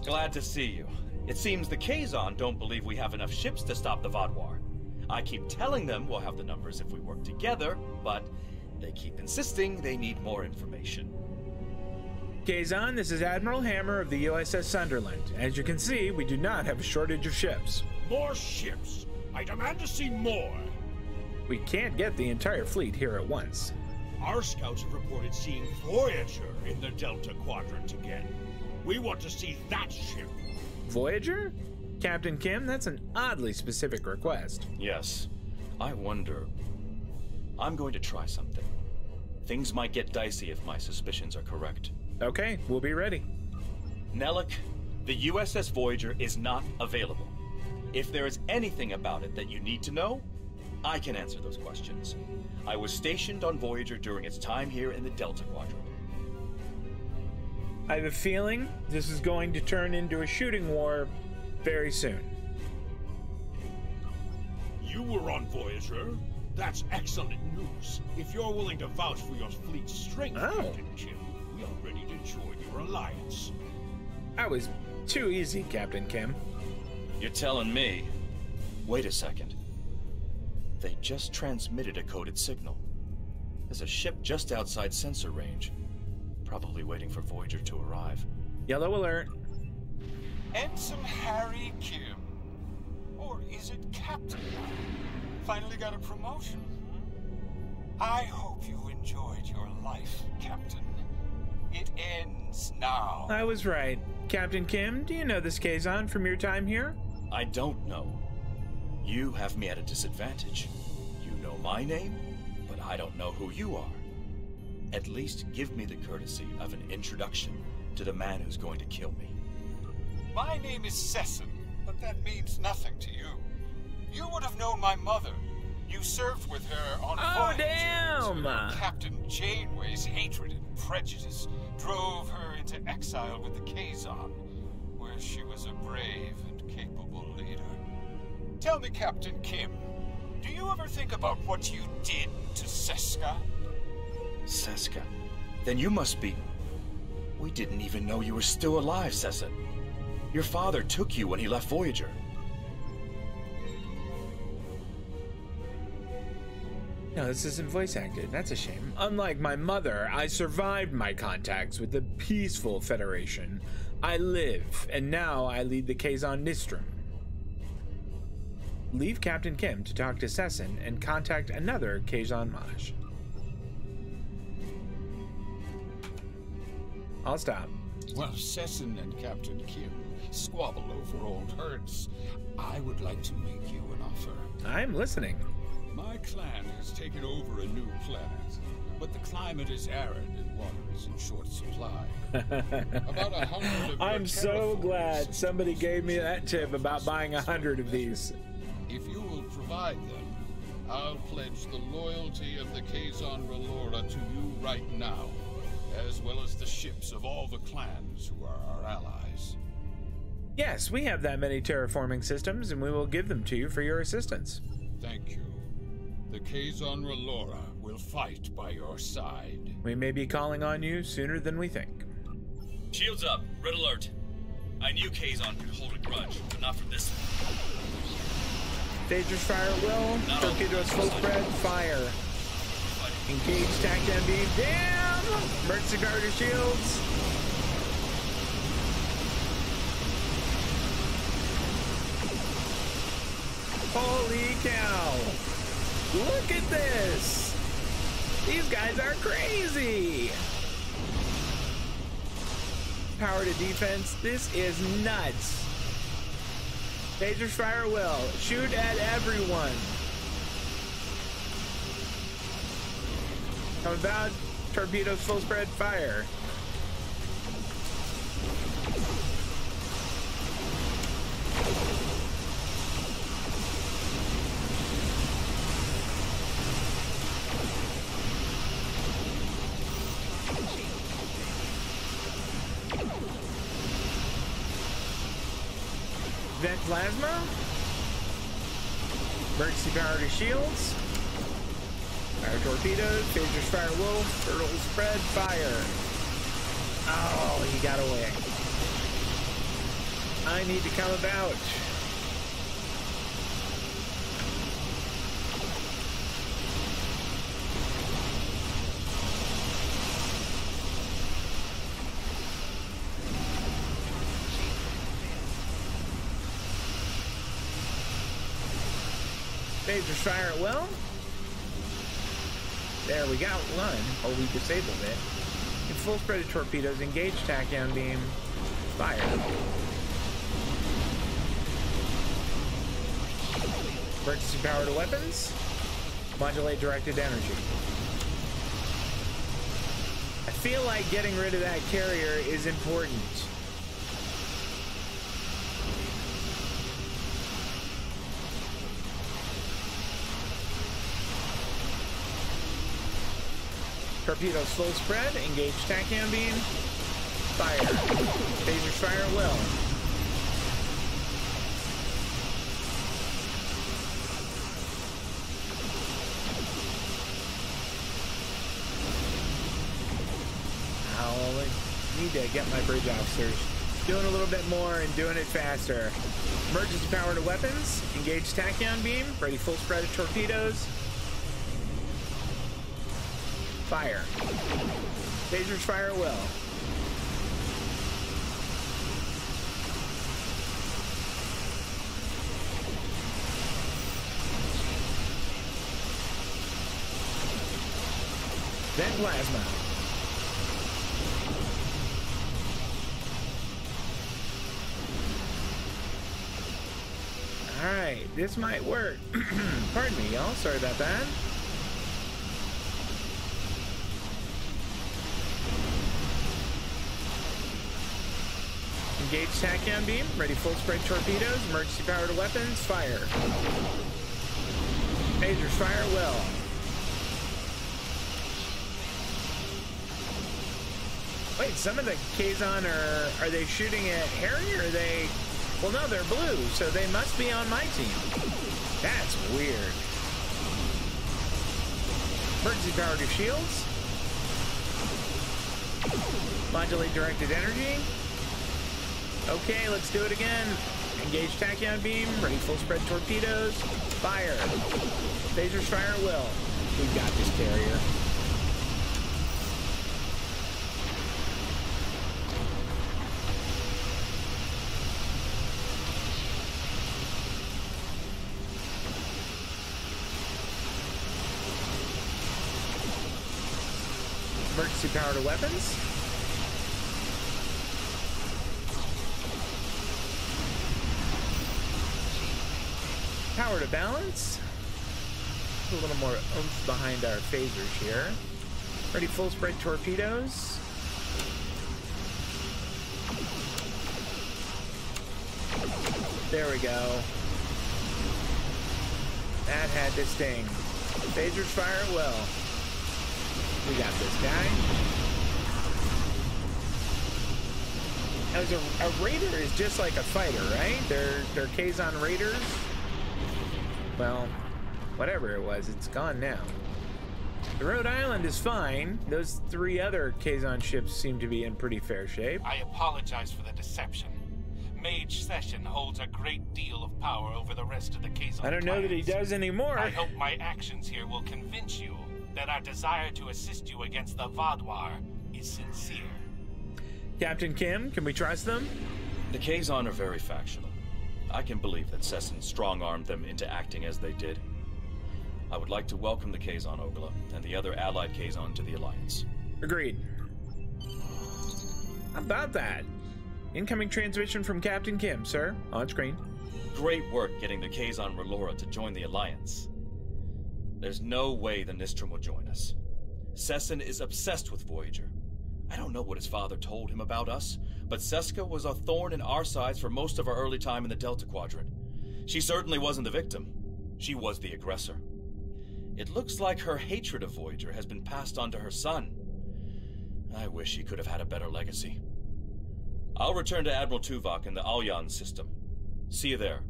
Glad to see you. It seems the Kazon don't believe we have enough ships to stop the Vaudoir. I keep telling them we'll have the numbers if we work together, but they keep insisting they need more information. Kazon, this is Admiral Hammer of the USS Sunderland. As you can see, we do not have a shortage of ships. More ships! I demand to see more! We can't get the entire fleet here at once. Our scouts have reported seeing Voyager in the Delta Quadrant again. We want to see that ship. Voyager? Captain Kim, that's an oddly specific request. Yes. I wonder... I'm going to try something. Things might get dicey if my suspicions are correct. Okay, we'll be ready. Nellick, the USS Voyager is not available. If there is anything about it that you need to know, I can answer those questions. I was stationed on Voyager during its time here in the Delta Quadrant. I have a feeling this is going to turn into a shooting war very soon. You were on Voyager. That's excellent news. If you're willing to vouch for your fleet's strength, Captain Kim, we are ready to join your alliance. That was too easy, Captain Kim. You're telling me? Wait a second. They just transmitted a coded signal. There's a ship just outside sensor range. Probably waiting for Voyager to arrive. Yellow alert. Ensign Harry Kim. Or is it Captain now? Finally got a promotion. I hope you enjoyed your life, Captain. It ends now. I was right. Captain Kim, do you know this Kazon from your time here? I don't know. You have me at a disadvantage. You know my name, but I don't know who you are. At least give me the courtesy of an introduction to the man who's going to kill me. My name is Sesson, but that means nothing to you. You would have known my mother. You served with her on Voyager. Damn! Captain Janeway's hatred and prejudice drove her into exile with the Kazon, where she was a brave and capable leader. Tell me, Captain Kim, do you ever think about what you did to Seska? Seska? Then you must be... We didn't even know you were still alive, Sesson. Your father took you when he left Voyager. No, this isn't voice acted. That's a shame. Unlike my mother, I survived my contacts with the peaceful Federation. I live, and now I lead the Kazon Nistrum. Leave Captain Kim to talk to Sesson and contact another Kazon Maj. I'll stop. Well, Sesson and Captain Kim squabble over old hurts. I would like to make you an offer. I'm listening. My clan has taken over a new planet, but the climate is arid and water is in short supply. About 100 of I'm so glad somebody gave me that tip about buying 100 of these. If you will provide them, I'll pledge the loyalty of the Kazon Relora to you right now, as well as the ships of all the clans who are our allies. Yes, we have that many terraforming systems, and we will give them to you for your assistance. Thank you. The Kazon Relora will fight by your side. We may be calling on you sooner than we think. Shields up. Red alert. I knew Kazon could hold a grudge, but not for this one. Phasers fire at will. Torpedoes full spread. Fire. Engage TACAN beam. Damn! Emergency power to shields. Holy cow! Look at this! These guys are crazy! Power to defense. This is nuts. Phasers fire at will. Shoot at everyone. Coming about. Torpedoes full spread. Fire. Vent plasma. Emergency power to shields. Fire torpedoes. Phasers fire wolf. Turtle spread. Fire. Oh, he got away. I need to come about. Phasers fire at will. There, we got one. Oh, we disabled it. In full spread of torpedoes, engage TACAN beam. Fire. Emergency power to weapons. Modulate directed energy. I feel like getting rid of that carrier is important. Torpedoes full spread. Engage TACAN beam. Fire. Phasers fire at will. I need to get my bridge officers doing a little bit more and doing it faster. Emergency power to weapons. Engage tachyon beam. Ready full spread of torpedoes. Fire. Phasers fire well. Then plasma. Alright, this might work. Pardon me, y'all. Sorry about that. Engage tachyon beam. Ready full spread torpedoes. Emergency power to weapons. Fire. Phasers fire well. Wait, some of the Kazon are they shooting at Harry, or are they... Well, no, they're blue, so they must be on my team. That's weird. Emergency power to shields. Modulate directed energy. Okay, let's do it again. Engage tachyon beam. Ready full spread torpedoes. Fire. Phasers fire well. We've got this carrier. Emergency power to weapons. Power to balance. Put a little more oomph behind our phasers here. Ready full spread torpedoes. There we go. That had to sting. Phasers fire well. We got this guy. As a raider is just like a fighter, right? They're Kazon raiders. Well, whatever it was, it's gone now. The Rhode Island is fine. Those three other Kazon ships seem to be in pretty fair shape. I apologize for the deception. Mage Session holds a great deal of power over the rest of the Kazon I don't know that he does anymore. I hope my actions here will convince you that our desire to assist you against the Vaadwaur is sincere. Captain Kim, can we trust them? The Kazon are very factional. I can believe that Sesson strong-armed them into acting as they did. I would like to welcome the Kazon Ogla and the other allied Kazon to the Alliance. Agreed. How about that? Incoming transmission from Captain Kim, sir. On screen. Great work getting the Kazon Relora to join the Alliance. There's no way the Nistrum will join us. Sesson is obsessed with Voyager. I don't know what his father told him about us, but Seska was a thorn in our sides for most of our early time in the Delta Quadrant. She certainly wasn't the victim. She was the aggressor. It looks like her hatred of Voyager has been passed on to her son. I wish he could have had a better legacy. I'll return to Admiral Tuvok in the Alyan system. See you there.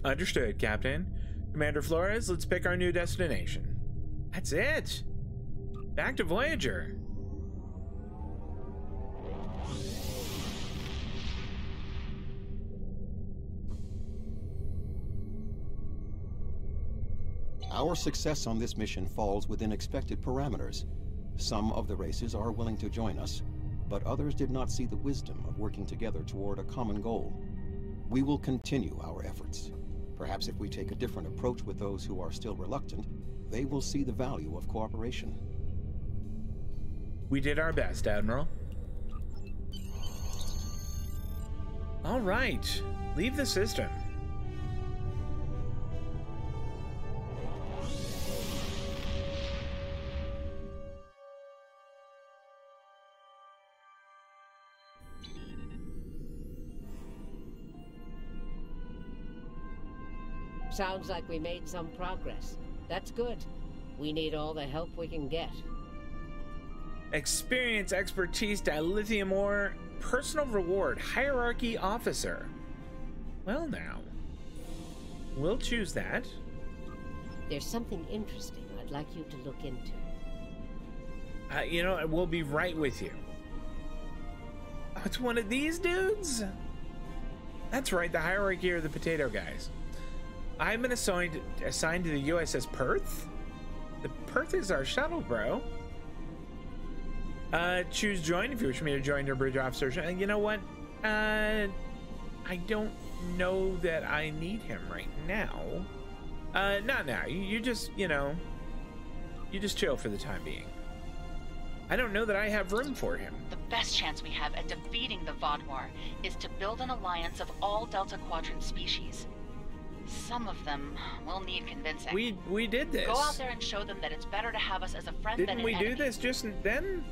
Understood, Captain. Commander Flores, let's pick our new destination. That's it. Back to Voyager. Our success on this mission falls within expected parameters. Some of the races are willing to join us, but others did not see the wisdom of working together toward a common goal. We will continue our efforts. Perhaps if we take a different approach with those who are still reluctant, they will see the value of cooperation. We did our best, Admiral. All right, leave the system. Sounds like we made some progress. That's good. We need all the help we can get. Experience, expertise, dilithium ore, personal reward, hierarchy officer. Well now, we'll choose that. There's something interesting I'd like you to look into. You know, we'll be right with you. it's one of these dudes? That's right, the hierarchy are the potato guys. I've been assigned to the USS Perth? The Perth is our shuttle, bro. Choose join if you wish me to join your bridge officer. You know what? I don't know that I need him right now. Not now. You just, you know, you just chill for the time being. I don't know that I have room for him. The best chance we have at defeating the Vodwar is to build an alliance of all Delta Quadrant species. Some of them will need convincing. We did this. Go out there and show them that it's better to have us as a friend than an enemy. Didn't we do this just then?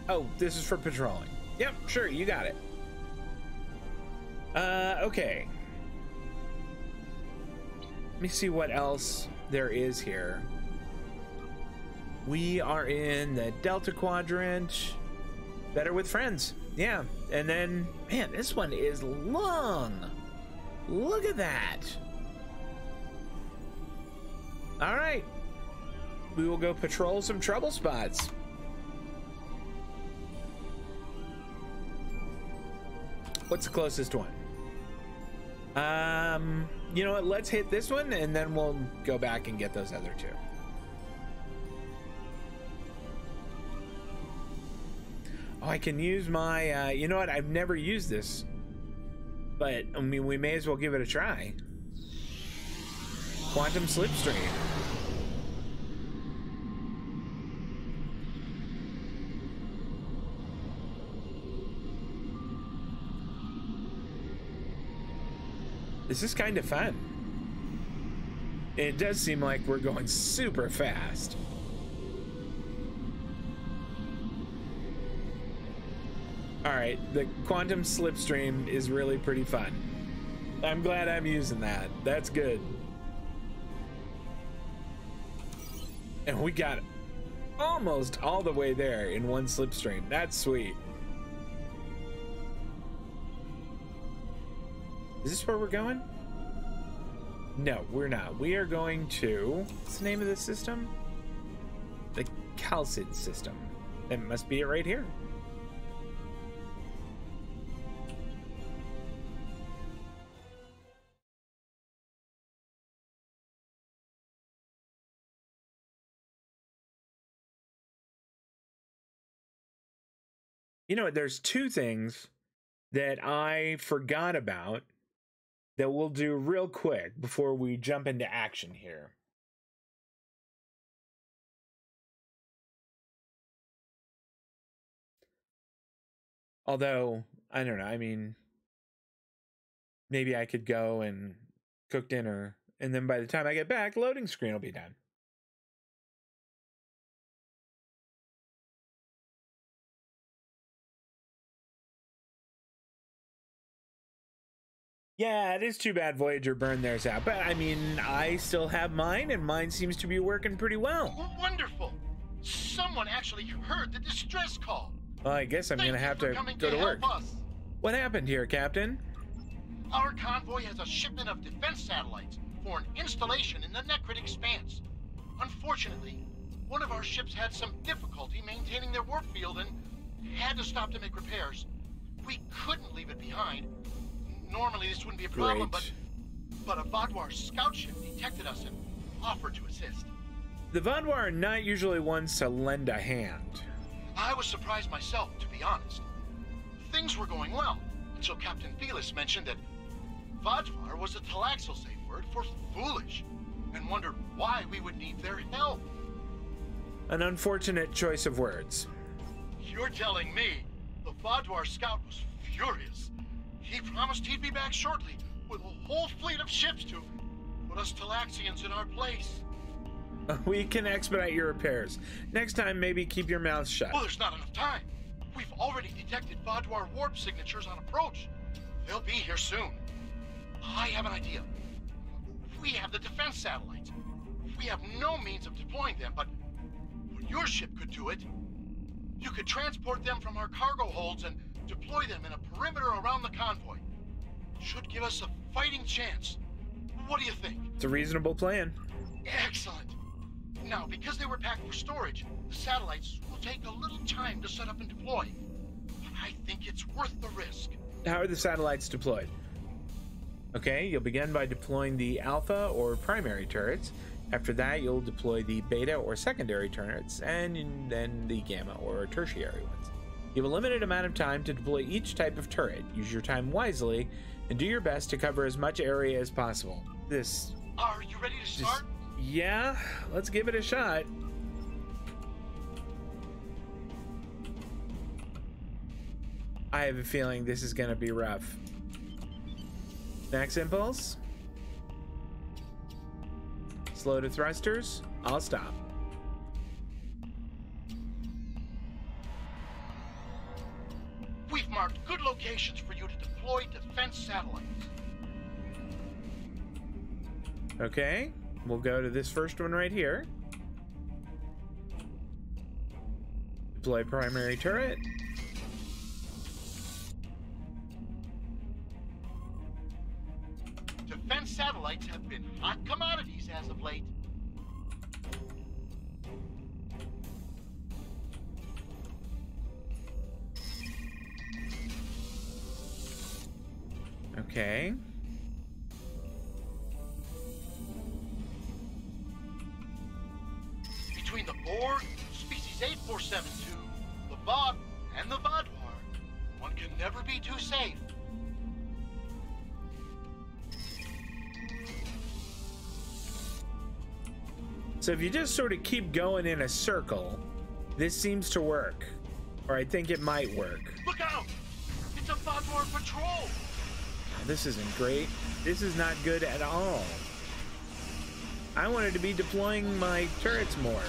Oh, this is for patrolling. Yep, sure, you got it. Okay. Let me see what else there is here. We are in the Delta Quadrant. Better with friends. Yeah, and then, man, this one is long. Look at that. All right. We will go patrol some trouble spots. What's the closest one? You know what? Let's hit this one, and then we'll go back and get those other two. Oh, I can use my, you know what? I've never used this, but I mean, we may as well give it a try. Quantum slipstream. This is kind of fun. It does seem like we're going super fast. All right, the quantum slipstream is really pretty fun. I'm glad I'm using that. That's good. And we got almost all the way there in one slipstream. That's sweet. Is this where we're going? No, we're not. We are going to... What's the name of this system? The Calcid system. That must be it right here. You know what? There's two things that I forgot about that we'll do real quick before we jump into action here. Although, I don't know, I mean, maybe I could go and cook dinner, and then by the time I get back, loading screen will be done. Yeah, it is too bad Voyager burned theirs out, but I mean, I still have mine, and mine seems to be working pretty well. Wonderful! Someone actually heard the distress call. Well, I guess I'm gonna have to go to work. What happened here, Captain? Our convoy has a shipment of defense satellites for an installation in the Necrit Expanse. Unfortunately, one of our ships had some difficulty maintaining their warp field and had to stop to make repairs. We couldn't leave it behind. Normally this wouldn't be a problem, but a Vodwar scout ship detected us and offered to assist. The Vodwar are not usually ones to lend a hand. I was surprised myself, to be honest. Things were going well, until Captain Felis mentioned that Vodwar was a Talaxel safe word for foolish, and wondered why we would need their help. An unfortunate choice of words. You're telling me the Vodwar scout was furious. He promised he'd be back shortly with a whole fleet of ships to put us Talaxians in our place. We can expedite your repairs. Next time, maybe keep your mouth shut. Well, there's not enough time. We've already detected Vodwar warp signatures on approach. They'll be here soon. I have an idea. We have the defense satellites. We have no means of deploying them, but your ship could do it. You could transport them from our cargo holds and deploy them in a perimeter around the convoy. Should give us a fighting chance. What do you think? It's a reasonable plan. Excellent. Now, because they were packed for storage, the satellites will take a little time to set up and deploy. But I think it's worth the risk. How are the satellites deployed? Okay, you'll begin by deploying the alpha or primary turrets. After that, you'll deploy the beta or secondary turrets, and then the gamma or tertiary ones. You have a limited amount of time to deploy each type of turret. Use your time wisely, and do your best to cover as much area as possible. Are you ready to start? Yeah, let's give it a shot. I have a feeling this is gonna be rough. Max impulse. Slow to thrusters. I'll stop. We've marked good locations for you to deploy defense satellites. Okay, we'll go to this first one right here. Deploy primary turret. Defense satellites have been hot commodities as of late. Okay. Between the Borg, Species 8472, the Vought, and the Vaadwaur, one can never be too safe. So if you just sort of keep going in a circle, this seems to work. Or I think it might work. Look out! It's a Vaadwaur patrol! Oh, this isn't great. This is not good at all. I wanted to be deploying my turrets more.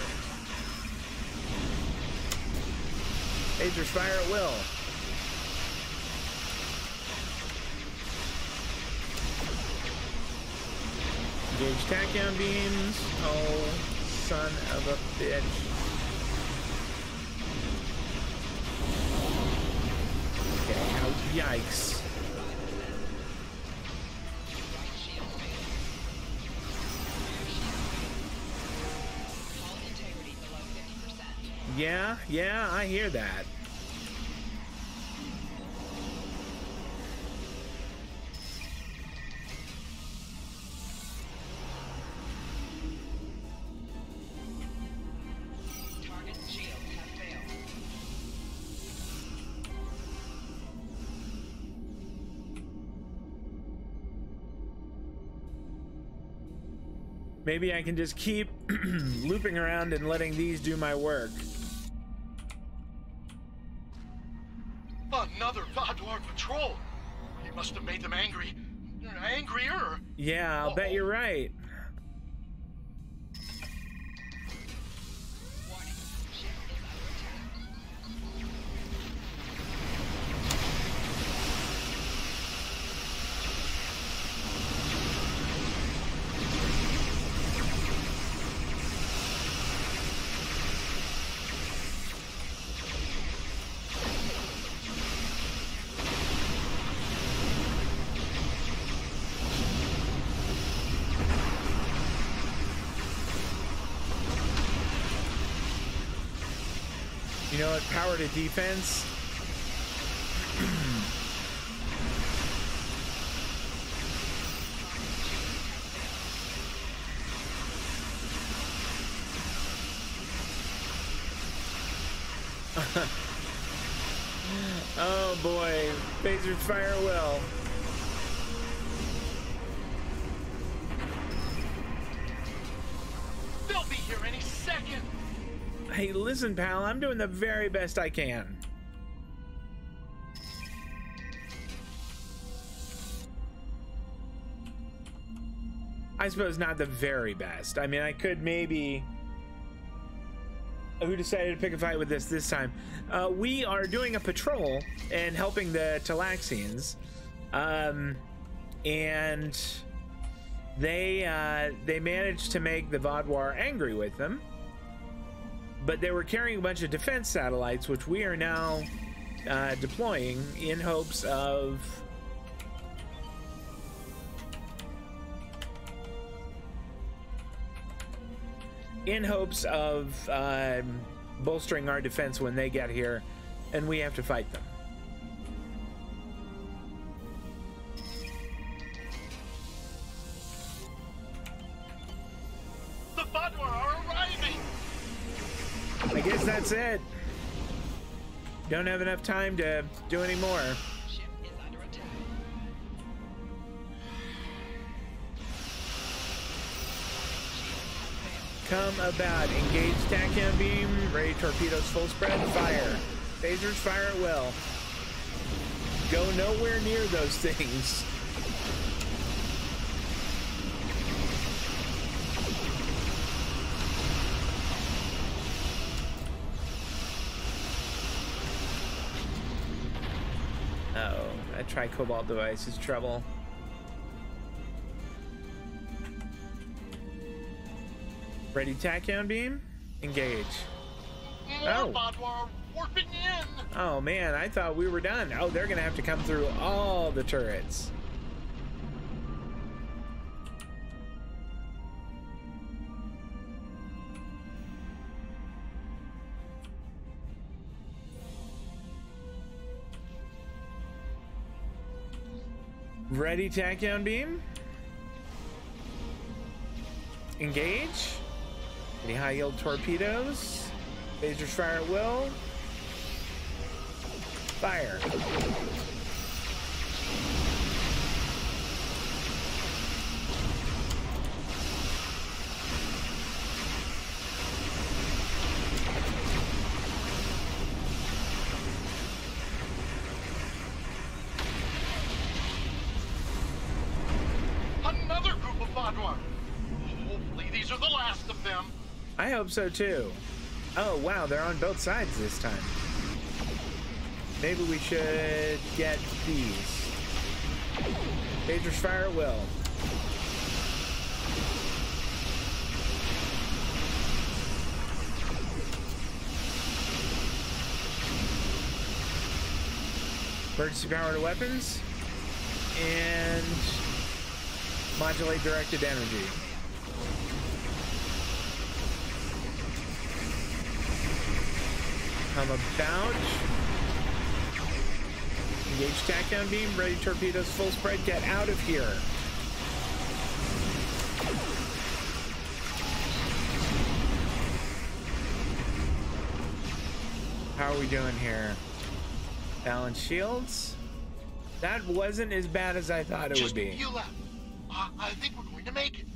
Phasers fire at will. Engage tachyon beams. Oh, son of a bitch. Okay, oh, yikes. Yeah, I hear that. Target shields have failed. Maybe I can just keep looping around and letting these do my work. Another Vaadwaur patrol! He must have made them angry. Angrier! Yeah, I'll bet you're right. You know what? Power to defense. Oh boy, phasers fire well. They'll be here any second. Hey, listen, pal, I'm doing the very best I can. I suppose not the very best. I mean, I could maybe... Who decided to pick a fight with this time? We are doing a patrol and helping the Talaxians. And they managed to make the Vaadwaur angry with them. But they were carrying a bunch of defense satellites, which we are now deploying in hopes of... in hopes of bolstering our defense when they get here and we have to fight them. The Vadwar are arriving! I guess that's it. Don't have enough time to do any more. Ship is under attack. Come about. Engage tachyon beam. Ready torpedoes full spread. Fire. Phasers fire at will. Go nowhere near those things. Uh-oh. That tri-cobalt device is trouble. Ready tachyon beam? Engage. More Vadwar warping in! Oh man, I thought we were done. Oh, they're gonna have to come through all the turrets. Ready tachyon beam? Engage. Any high yield torpedoes? Phasers fire at will. Fire. Another group of Vadwar. Hopefully these are the last of them. I hope so too. Oh wow, they're on both sides this time. Maybe we should get these. Phasers fire at will. Emergency power to weapons. And modulate directed energy. Come about. Engage tachyon beam. Ready torpedoes full spread. Get out of here. How are we doing here? Balance shields. That wasn't as bad as I thought it would be. Just a few left. I think we're going to make it.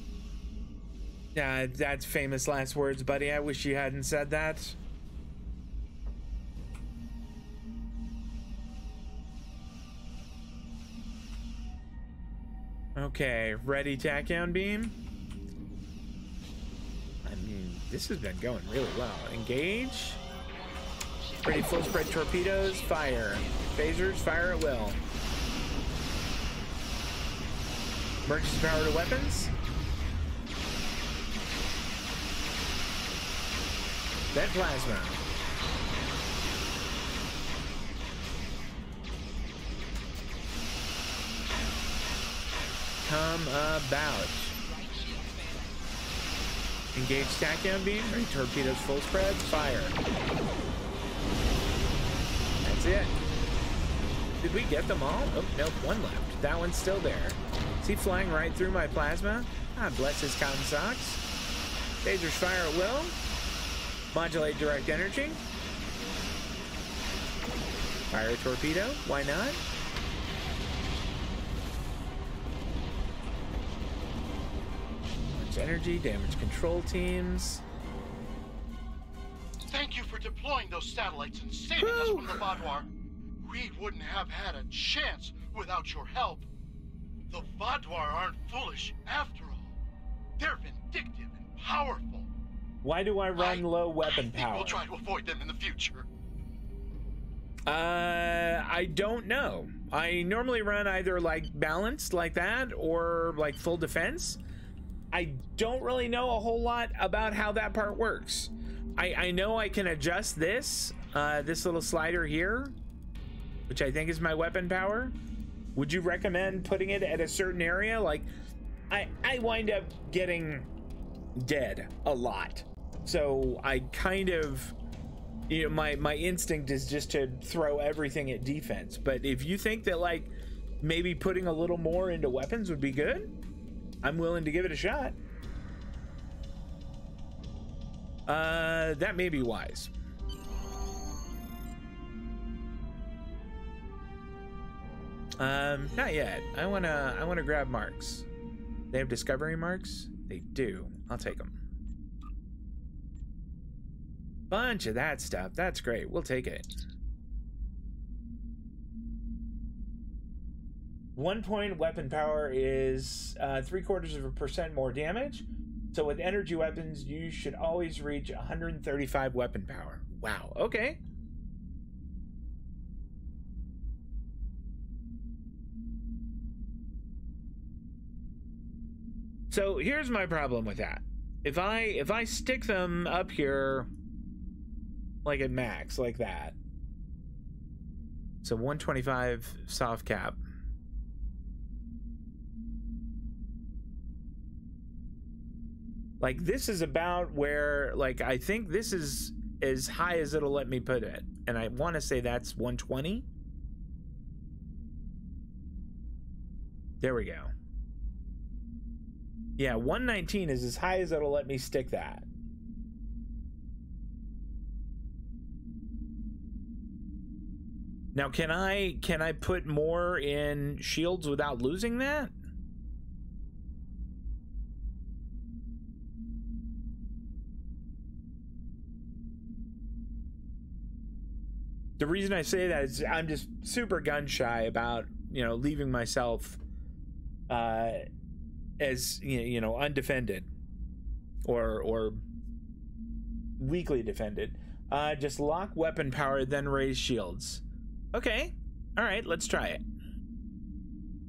Yeah, that's famous last words, buddy. I wish you hadn't said that. Okay, ready tachyon beam. I mean, this has been going really well. Engage. Ready full spread torpedoes. Fire. Phasers fire at will. Emergency power to weapons. Vent plasma. Come about. Engage tachyon beam. Ready torpedoes full spread. Fire. That's it. Did we get them all? Oh, nope, one left. That one's still there. Is he flying right through my plasma? Ah, bless his cotton socks. Phasers fire at will. Modulate direct energy. Fire a torpedo. Why not? Launch energy. Damage control teams. Thank you for deploying those satellites and saving us from the Vadwar. We wouldn't have had a chance without your help. The Vadwar aren't foolish after all. They're vindictive and powerful. Why do I run low weapon I think power? we'll try to avoid them in the future. I don't know. I normally run either like balanced like that or like full defense. I don't really know a whole lot about how that part works. I know I can adjust this little slider here, which I think is my weapon power. Would you recommend putting it at a certain area? Like, I wind up getting dead a lot So I kind of, you know, my instinct is just to throw everything at defense. But if you think that like maybe putting a little more into weapons would be good, I'm willing to give it a shot. That may be wise. Not yet. I wanna grab marks. They have discovery marks? They do. I'll take them. Bunch of that stuff. That's great. We'll take it. 1 point weapon power is 0.75% more damage. So with energy weapons, you should always reach 135 weapon power. Wow. Okay. So here's my problem with that. If I stick them up here like at max, like that. So 125 soft cap. Like this is about where, like, I think this is as high as it'll let me put it. And I want to say that's 120. There we go. Yeah, 119 is as high as it'll let me stick that. Now, can I put more in shields without losing that? The reason I say that is I'm just super gun shy about, you know, leaving myself as you know, undefended or weakly defended. Just lock weapon power, then raise shields. Okay, all right, let's try it.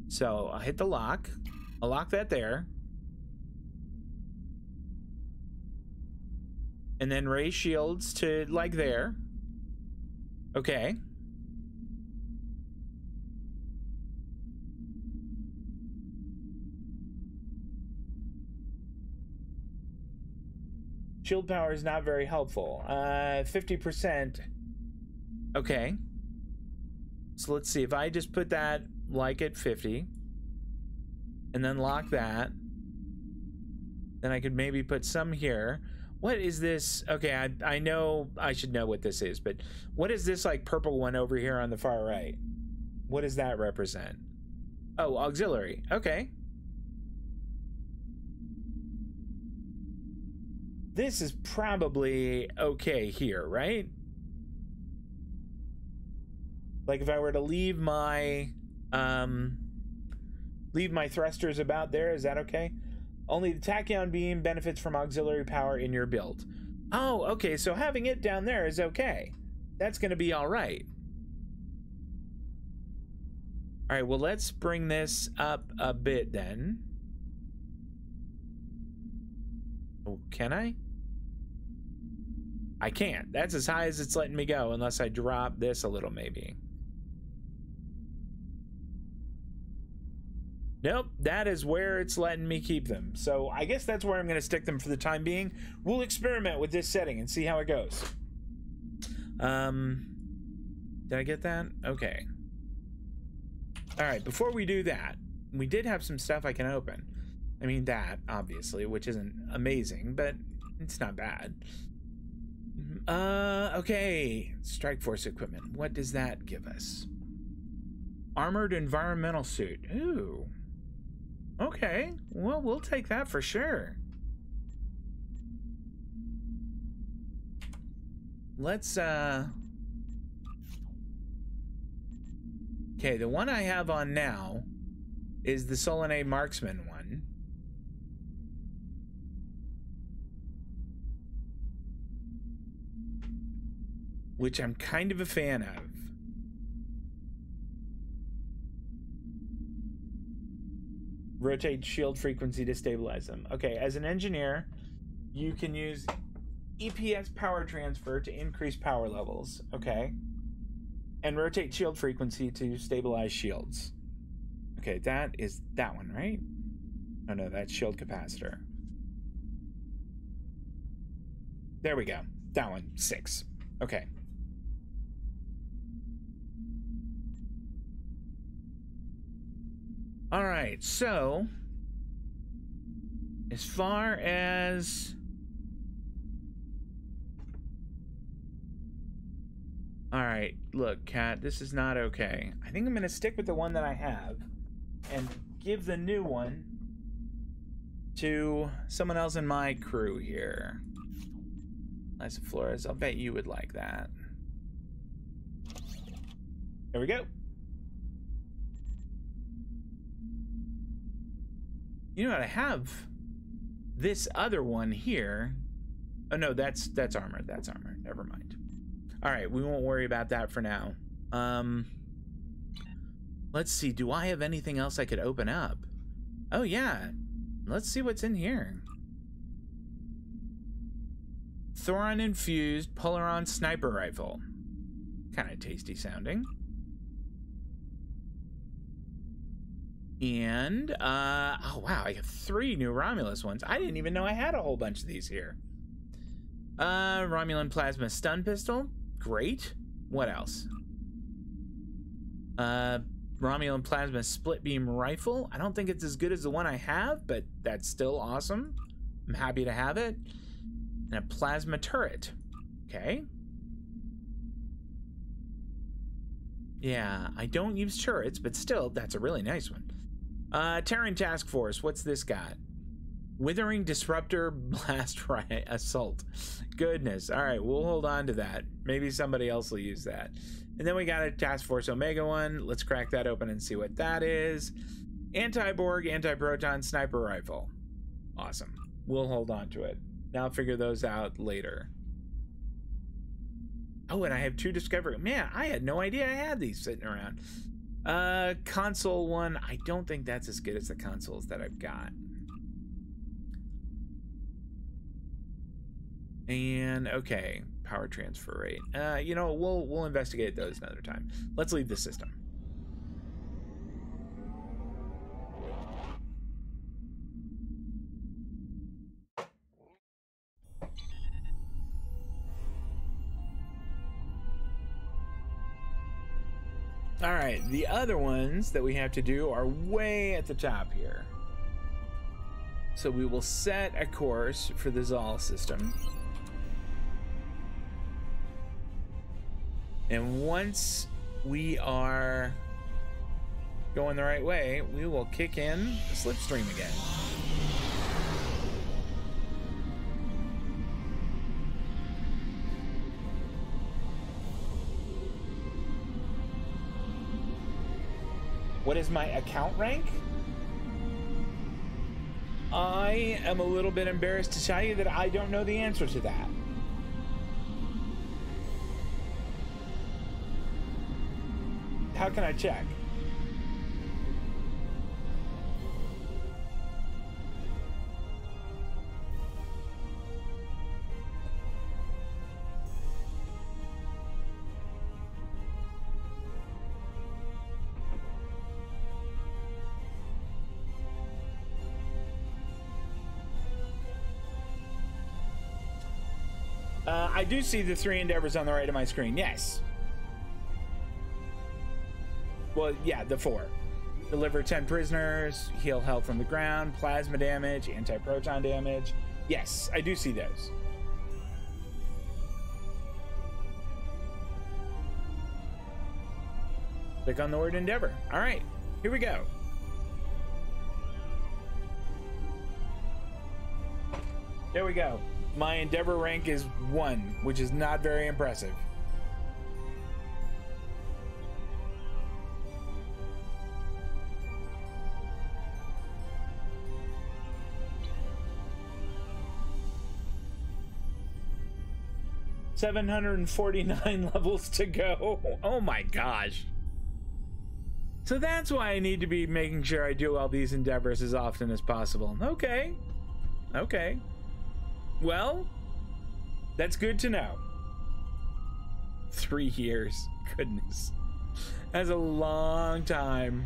So I'll hit the lock. I'll lock that there, and then raise shields to like there. Okay. Shield power is not very helpful. 50%. Okay. So let's see. If I just put that like at 50 and then lock that, then I could maybe put some here. What is this? Okay, I know I should know what this is, but what is this like purple one over here on the far right? What does that represent? Oh, auxiliary. Okay. This is probably okay here, right? Like if I were to leave my thrusters about there, is that okay? Only the tachyon beam benefits from auxiliary power in your build. Oh, okay, so having it down there is okay. That's gonna be all right. All right, well, let's bring this up a bit then. Oh, can I? I can't. That's as high as it's letting me go unless I drop this a little maybe. Nope, that is where it's letting me keep them. So I guess that's where I'm going to stick them for the time being. We'll experiment with this setting and see how it goes. Did I get that? Okay. All right, before we do that, we did have some stuff I can open. I mean, that, obviously, which isn't amazing, but it's not bad. Okay. Strike Force equipment. What does that give us? Armored environmental suit. Ooh. Okay, well, we'll take that for sure. Let's, okay, the one I have on now is the Solanae Marksman one. Which I'm kind of a fan of. Rotate shield frequency to stabilize them. Okay, as an engineer, you can use EPS power transfer to increase power levels. Okay. And rotate shield frequency to stabilize shields. Okay, that is that one, right? Oh no, that's shield capacitor. There we go. That one, 6. Okay. All right, so as far as all right, look, Kat, this is not okay. I think I'm gonna stick with the one that I have and give the new one to someone else in my crew here. Liza Flores, I'll bet you would like that. There we go. You know what? I have this other one here. Oh no, that's armor. That's armor. Never mind. All right, we won't worry about that for now. Let's see. Do I have anything else I could open up? Oh yeah. Let's see what's in here. Thoron infused Polaron sniper rifle. Kind of tasty sounding. And oh wow, I have 3 new Romulus ones. I didn't even know I had a whole bunch of these here. Romulan plasma stun pistol, great. What else? Romulan plasma split beam rifle. I don't think it's as good as the one I have, but that's still awesome. I'm happy to have it. And a plasma turret. Okay. Yeah, I don't use turrets, but still, that's a really nice one. Terran Task Force, what's this got? Withering Disruptor Blast Riot Assault. Goodness. All right, we'll hold on to that. Maybe somebody else will use that. And then we got a Task Force Omega one. Let's crack that open and see what that is. Anti-Borg, Anti-Proton Sniper Rifle. Awesome. We'll hold on to it. Now I'll figure those out later. Oh, and I have 2 Discovery. Man, I had no idea I had these sitting around. Console one. I don't think that's as good as the consoles that I've got. And okay, power transfer rate. You know, we'll investigate those another time. Let's leave the system. All right, the other ones that we have to do are way at the top here. So we will set a course for the Zal system. And once we are going the right way, we will kick in the slipstream again. What is my account rank? I am a little bit embarrassed to tell you that I don't know the answer to that. How can I check? I do see the 3 endeavors on the right of my screen. Yes. Well, yeah, the 4. Deliver 10 prisoners, heal health from the ground, plasma damage, anti-proton damage. Yes, I do see those. Click on the word endeavor. All right, here we go. There we go. My endeavor rank is 1, which is not very impressive. $749 levels to go. Oh my gosh. So that's why I need to be making sure I do all these endeavors as often as possible. Okay. Okay. Well, that's good to know. 3 years. Goodness. That's a long time.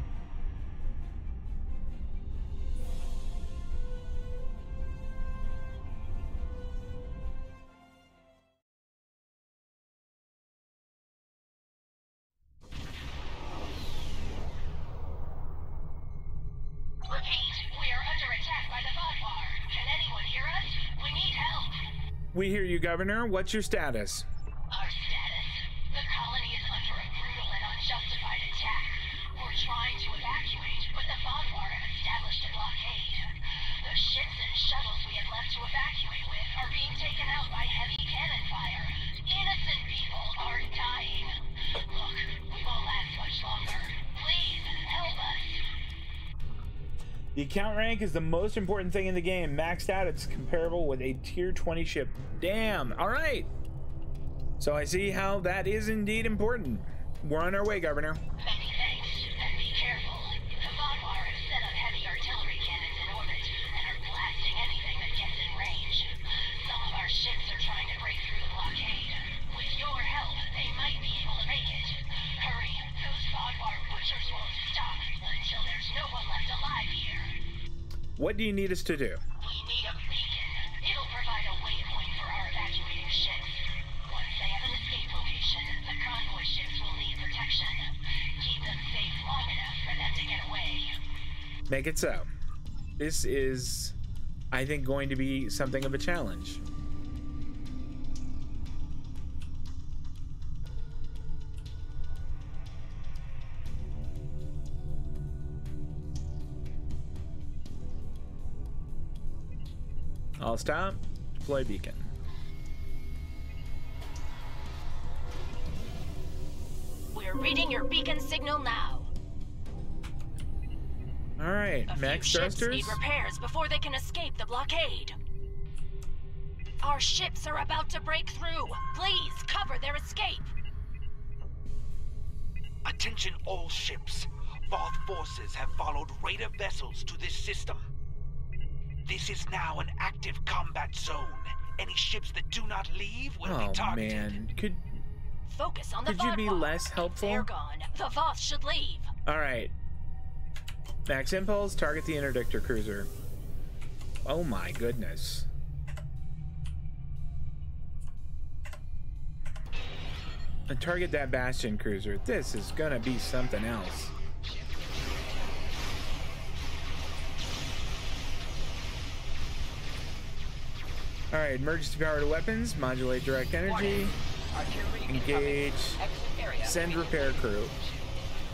We hear you, Governor. What's your status? Our status? The colony is under a brutal and unjustified attack. We're trying to evacuate, but the Vaadwaur have established a blockade. The ships and shuttles we had left to evacuate with are being taken out by heavy cannon fire. Innocent people are dying. Look, we won't last much longer. Please, help us. The account rank is the most important thing in the game. Maxed out, it's comparable with a tier 20 ship. Damn. All right. So I see how that is indeed important. We're on our way, Governor. Many thanks, and be careful. The Vaadwaur have set up heavy artillery cannons in orbit and are blasting anything that gets in range. Some of our ships are trying to break through the blockade. With your help, they might be able to make it. Hurry, those Vaadwaur butchers won't stop until there's no one left alive here. What do you need us to do? We need a beacon. It'll provide a waypoint for our evacuating ships. Once they have an escape location, the convoy ships will need protection. Keep them safe long enough for them to get away. Make it so. This is, I think, going to be something of a challenge. I'll stop. Deploy beacon. We're reading your beacon signal now. All right, A max few ships thrusters. need repairs before they can escape the blockade. Our ships are about to break through. Please cover their escape. Attention all ships. Voth forces have followed raider vessels to this system. This is now an active combat zone. Any ships that do not leave will be targeted. Man, Focus on the could you be Vaadwaur. less helpful? They're gone. The Voth should leave. All right. Max impulse. Target the interdictor cruiser. Oh my goodness. And target that Bastion cruiser. This is gonna be something else. Alright, emergency power to weapons, modulate direct energy, engage, send repair crew.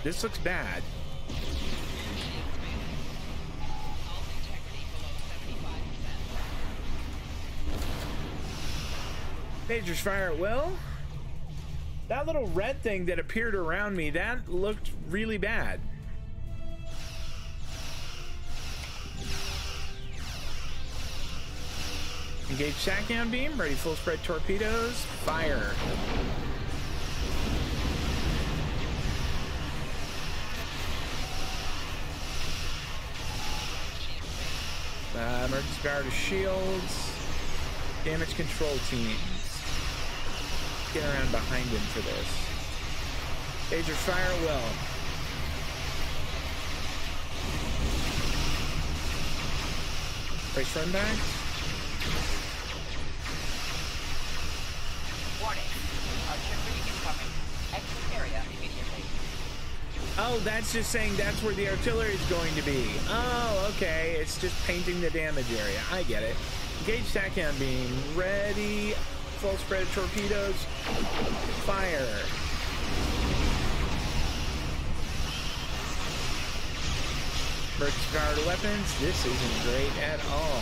This looks bad. Majors fire at will. That little red thing that appeared around me, that looked really bad. Engage shotgun beam, ready full spread torpedoes, fire. Emergency power to shields, damage control teams. Get around behind him for this. Major fire at will. Brace run back. Warning. Artillery incoming. Exit area immediately. Oh, that's just saying that's where the artillery is going to be. Oh, okay. It's just painting the damage area. I get it. Engage SATCOM beam. Ready. Full spread of torpedoes. Fire. Emergency power to weapons. This isn't great at all.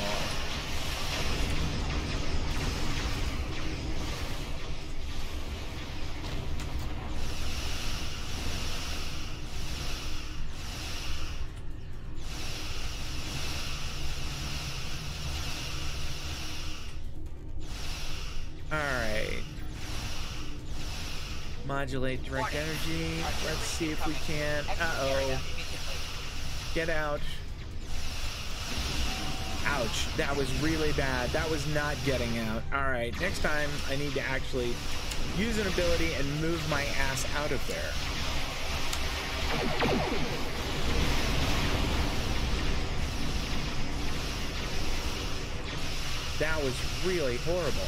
Alright. Modulate direct energy. Let's see if we can. Uh-oh. Get out. Ouch. That was really bad. That was not getting out. Alright, next time I need to actually use an ability and move my ass out of there. That was really horrible.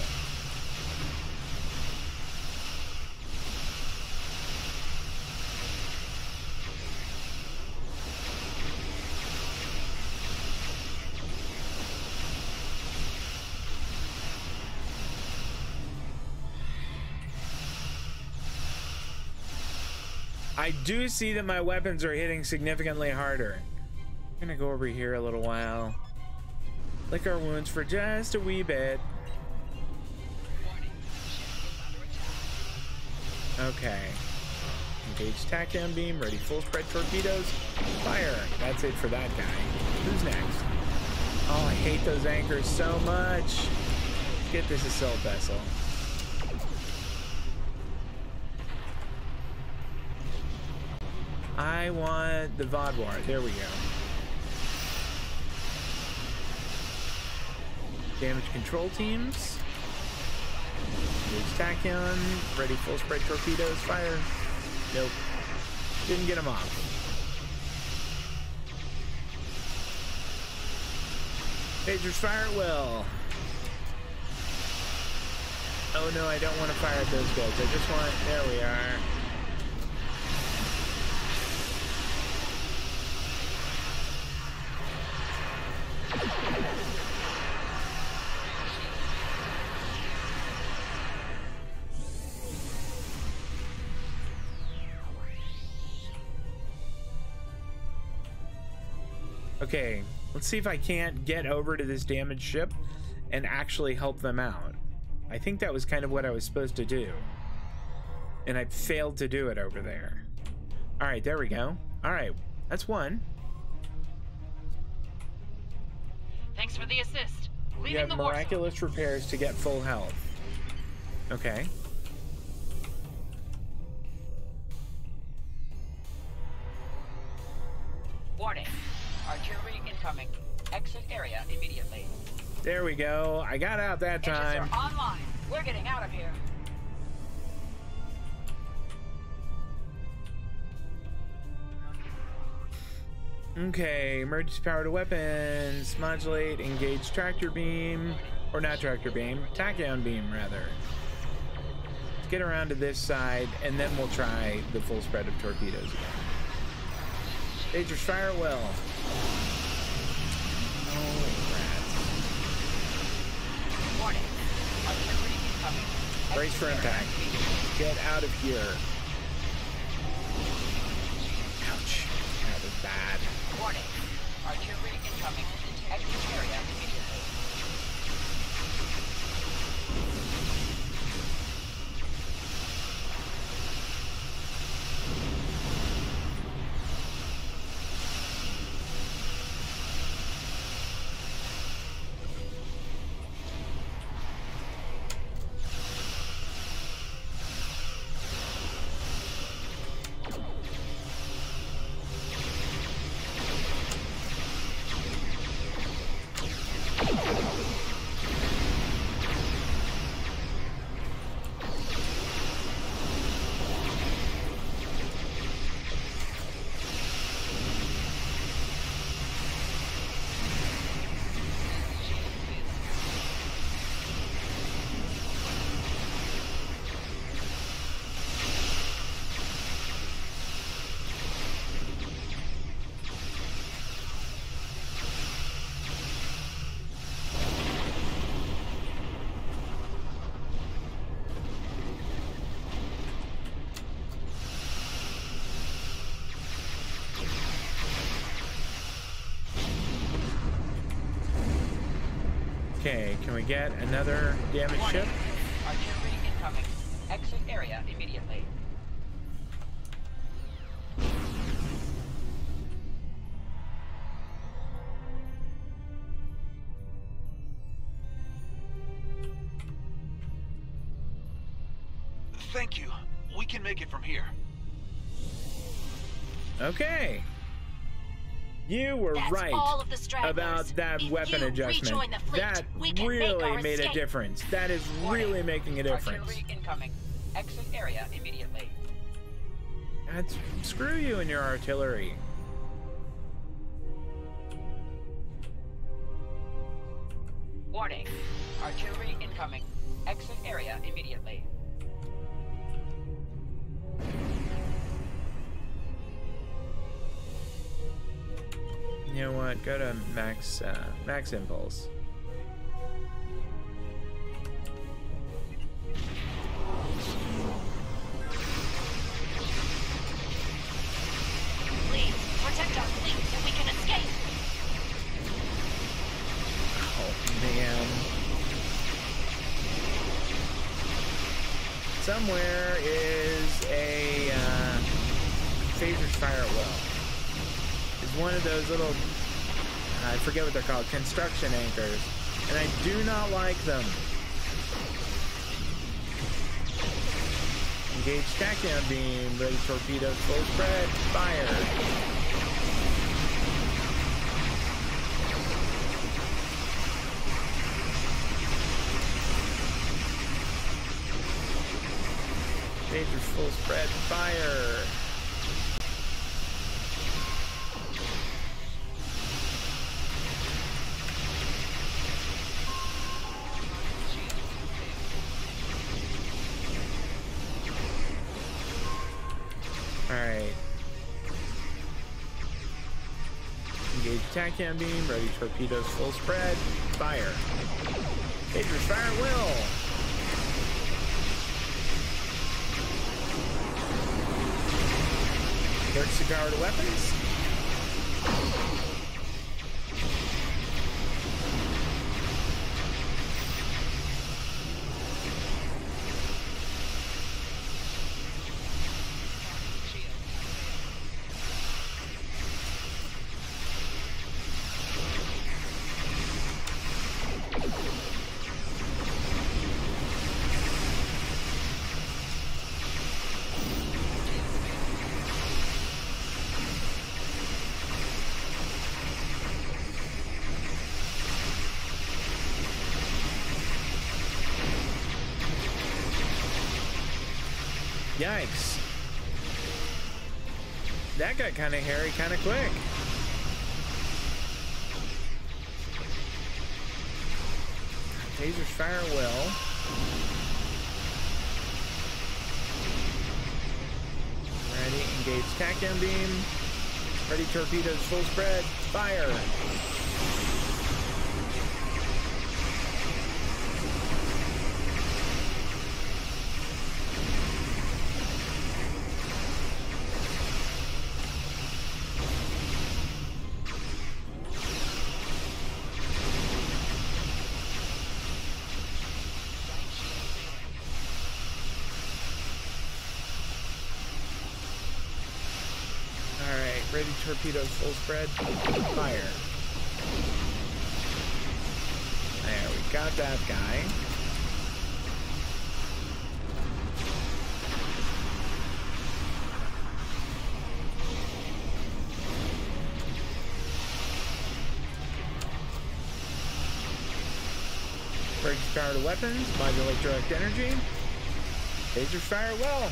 I do see that my weapons are hitting significantly harder. I'm gonna go over here a little while. Lick our wounds for just a wee bit. Okay. Engage tachyon beam, ready full spread torpedoes. Fire. That's it for that guy. Who's next? Oh, I hate those anchors so much. Let's get this assault vessel. I want the Vodwar. There we go. Damage control teams. Engage tachyon. Ready full spread torpedoes. Fire. Nope. Didn't get him off. Pagers fire at will. Oh no, I don't want to fire at those guys. I just want... There we are. Okay, let's see if I can't get over to this damaged ship and actually help them out. I think that was kind of what I was supposed to do. And I failed to do it over there. All right, there we go. All right, that's one. Thanks for the assist. You have miraculous repairs to get full health. Okay. Warning. Artillery incoming. Exit area immediately. There we go. I got out that time. Engines are online. We're getting out of here. Okay, emergency power to weapons, modulate, engage tractor beam, or not tractor beam, tachyon beam rather. Let's get around to this side, and then we'll try the full spread of torpedoes again. Pagers fire at will. Oh, rats. Warning. Artillery incoming. Brace for impact. Get out of here. Ouch. That was bad. Warning. Artillery incoming. Exit area immediately. Okay, can we get another damaged ship? Artillery incoming. Exit area immediately. Thank you. We can make it from here. Okay. You were right about that weapon adjustment. That really made a difference. That is really making a difference. Artillery incoming. Exit area immediately. That's, screw you and your artillery. Warning. Artillery incoming. Exit area immediately. You know what? Go to max impulse. somewhere is a phaser's fire well. It's one of those little, I forget what they're called, construction anchors, and I do not like them. Engage tachyon beam, ready torpedoes, full spread, fire. Phasers full spread, fire. Alright. Engage tachyon beam, ready torpedoes, full spread, fire. Phasers fire at will. Emergency power to weapons. Yikes. That got kind of hairy kind of quick. Tasers fire well. Ready, engage tachyon beam. Ready torpedoes, full spread, fire. Ready torpedoes, full spread, fire. There, we got that guy. Breaks power to weapons, modulate direct energy. Lasers fire well.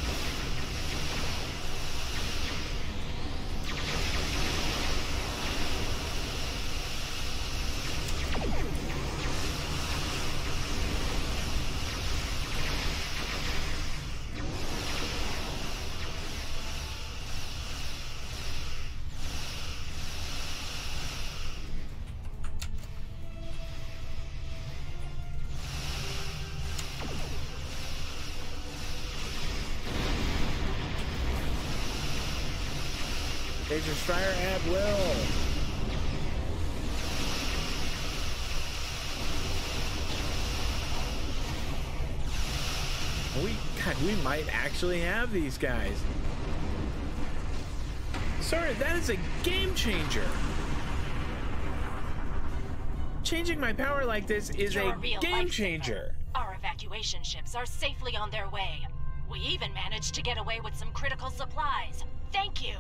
Lasers fire at will. We might actually have these guys. Sorry, that is a game changer. Changing my power like this is a game changer. Our evacuation ships are safely on their way. We even managed to get away with some critical supplies. Thank you.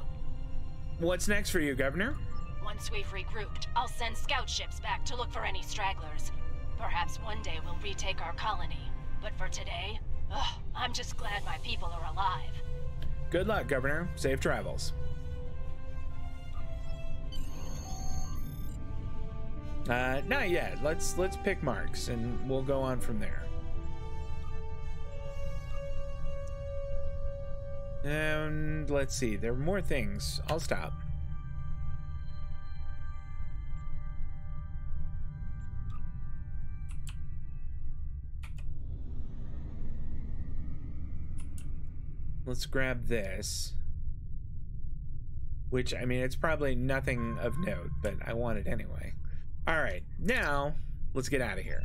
What's next for you, Governor? Once we've regrouped, I'll send scout ships back to look for any stragglers. Perhaps one day we'll retake our colony. But for today, I'm just glad my people are alive. Good luck, Governor. Safe travels. Not yet. Let's pick marks, and we'll go on from there. And let's see. There are more things. I'll stop. Let's grab this. Which, I mean, it's probably nothing of note, but I want it anyway. All right, now let's get out of here.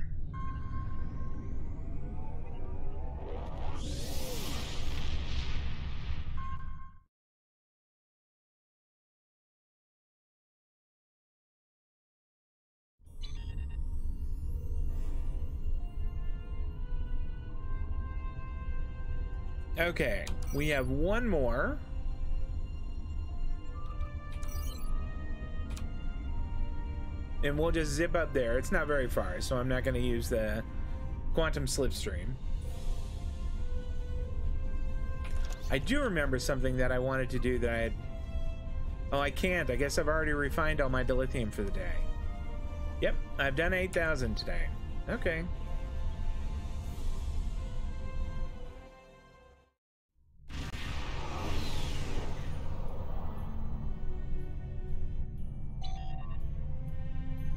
Okay, we have one more. And we'll just zip up there. It's not very far, so I'm not going to use the quantum slipstream. I do remember something that I wanted to do that I had... Oh, I can't. I guess I've already refined all my dilithium for the day. Yep, I've done 8,000 today. Okay.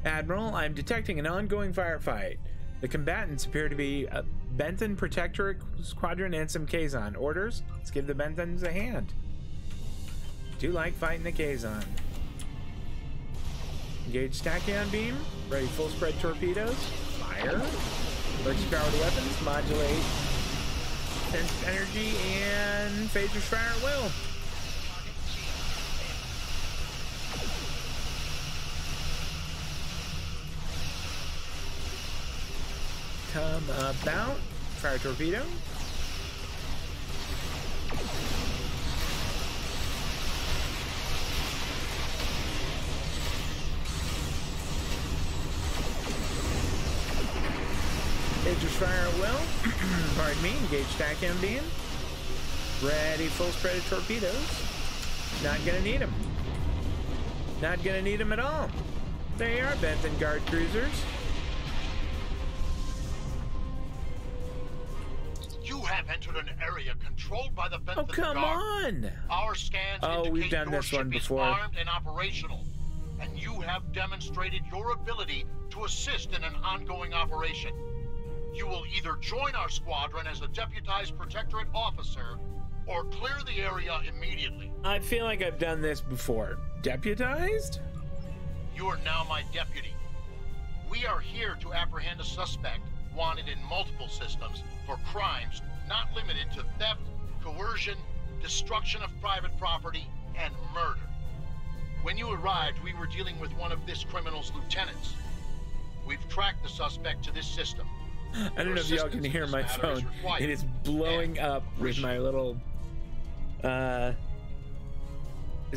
Admiral, I'm detecting an ongoing firefight. The combatants appear to be a Benton Protectorate Quadrant and some Kazon. Orders? Let's give the Bentons a hand. Do like fighting the Kazon. Engage tachyon beam. Ready full spread torpedoes. Fire. Emergency powered weapons. Modulate. Sense energy and phasers fire at will. Come about. Fire torpedo. Phasers fire at will. Pardon me. Engage tachyon beam. Ready full spread of torpedoes. Not gonna need them. Not gonna need them at all. They are Benton Guard cruisers. You have entered an area controlled by the Benton Oh, come Guard. on! Our scans indicate we've done your this one ship is before. armed and operational, and you have demonstrated your ability to assist in an ongoing operation. You will either join our squadron as a deputized Protectorate officer, or clear the area immediately. I feel like I've done this before. Deputized? You are now my deputy. We are here to apprehend a suspect wanted in multiple systems for crimes not limited to theft, coercion, destruction of private property, and murder. When you arrived, we were dealing with one of this criminal's lieutenants. We've tracked the suspect to this system. I don't know if y'all can hear my phone. It is blowing up with my little... it's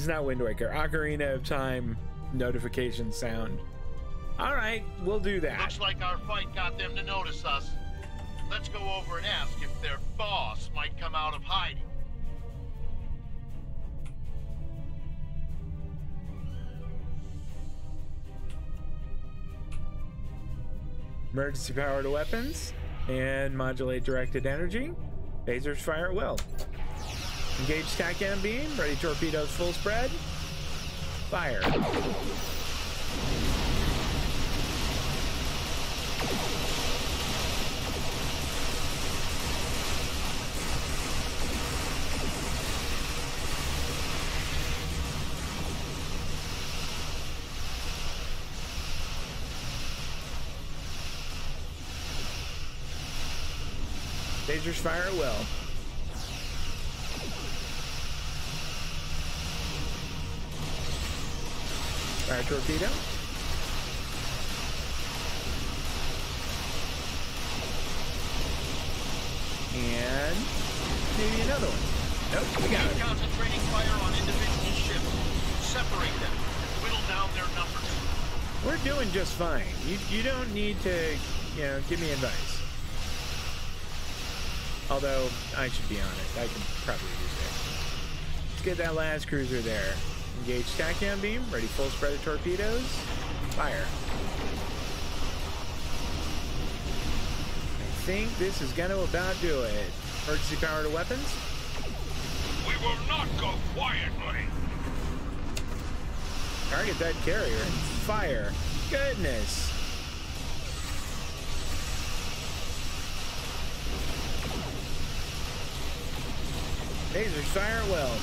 not Wind Waker. Ocarina of Time notification sound. Alright, we'll do that. Looks like our fight got them to notice us. Let's go over and ask if their boss might come out of hiding. Emergency power to weapons and modulate directed energy. Phasers fire at will. Engage tachyon beam. Ready torpedoes full spread. Fire. Phasers fire at will. Fire torpedo. And maybe another one. Nope, we got it. Concentrating fire on individual ships. Separate them. Whittle down their numbers. We're doing just fine. You don't need to, give me advice. Although, I should be honest, I can probably use it. Let's get that last cruiser there. Engage tachyon beam, ready full spread of torpedoes. Fire. I think this is going to about do it. Emergency power to weapons. We will not go quietly. Target that carrier and fire. Goodness. Phasers fire at will.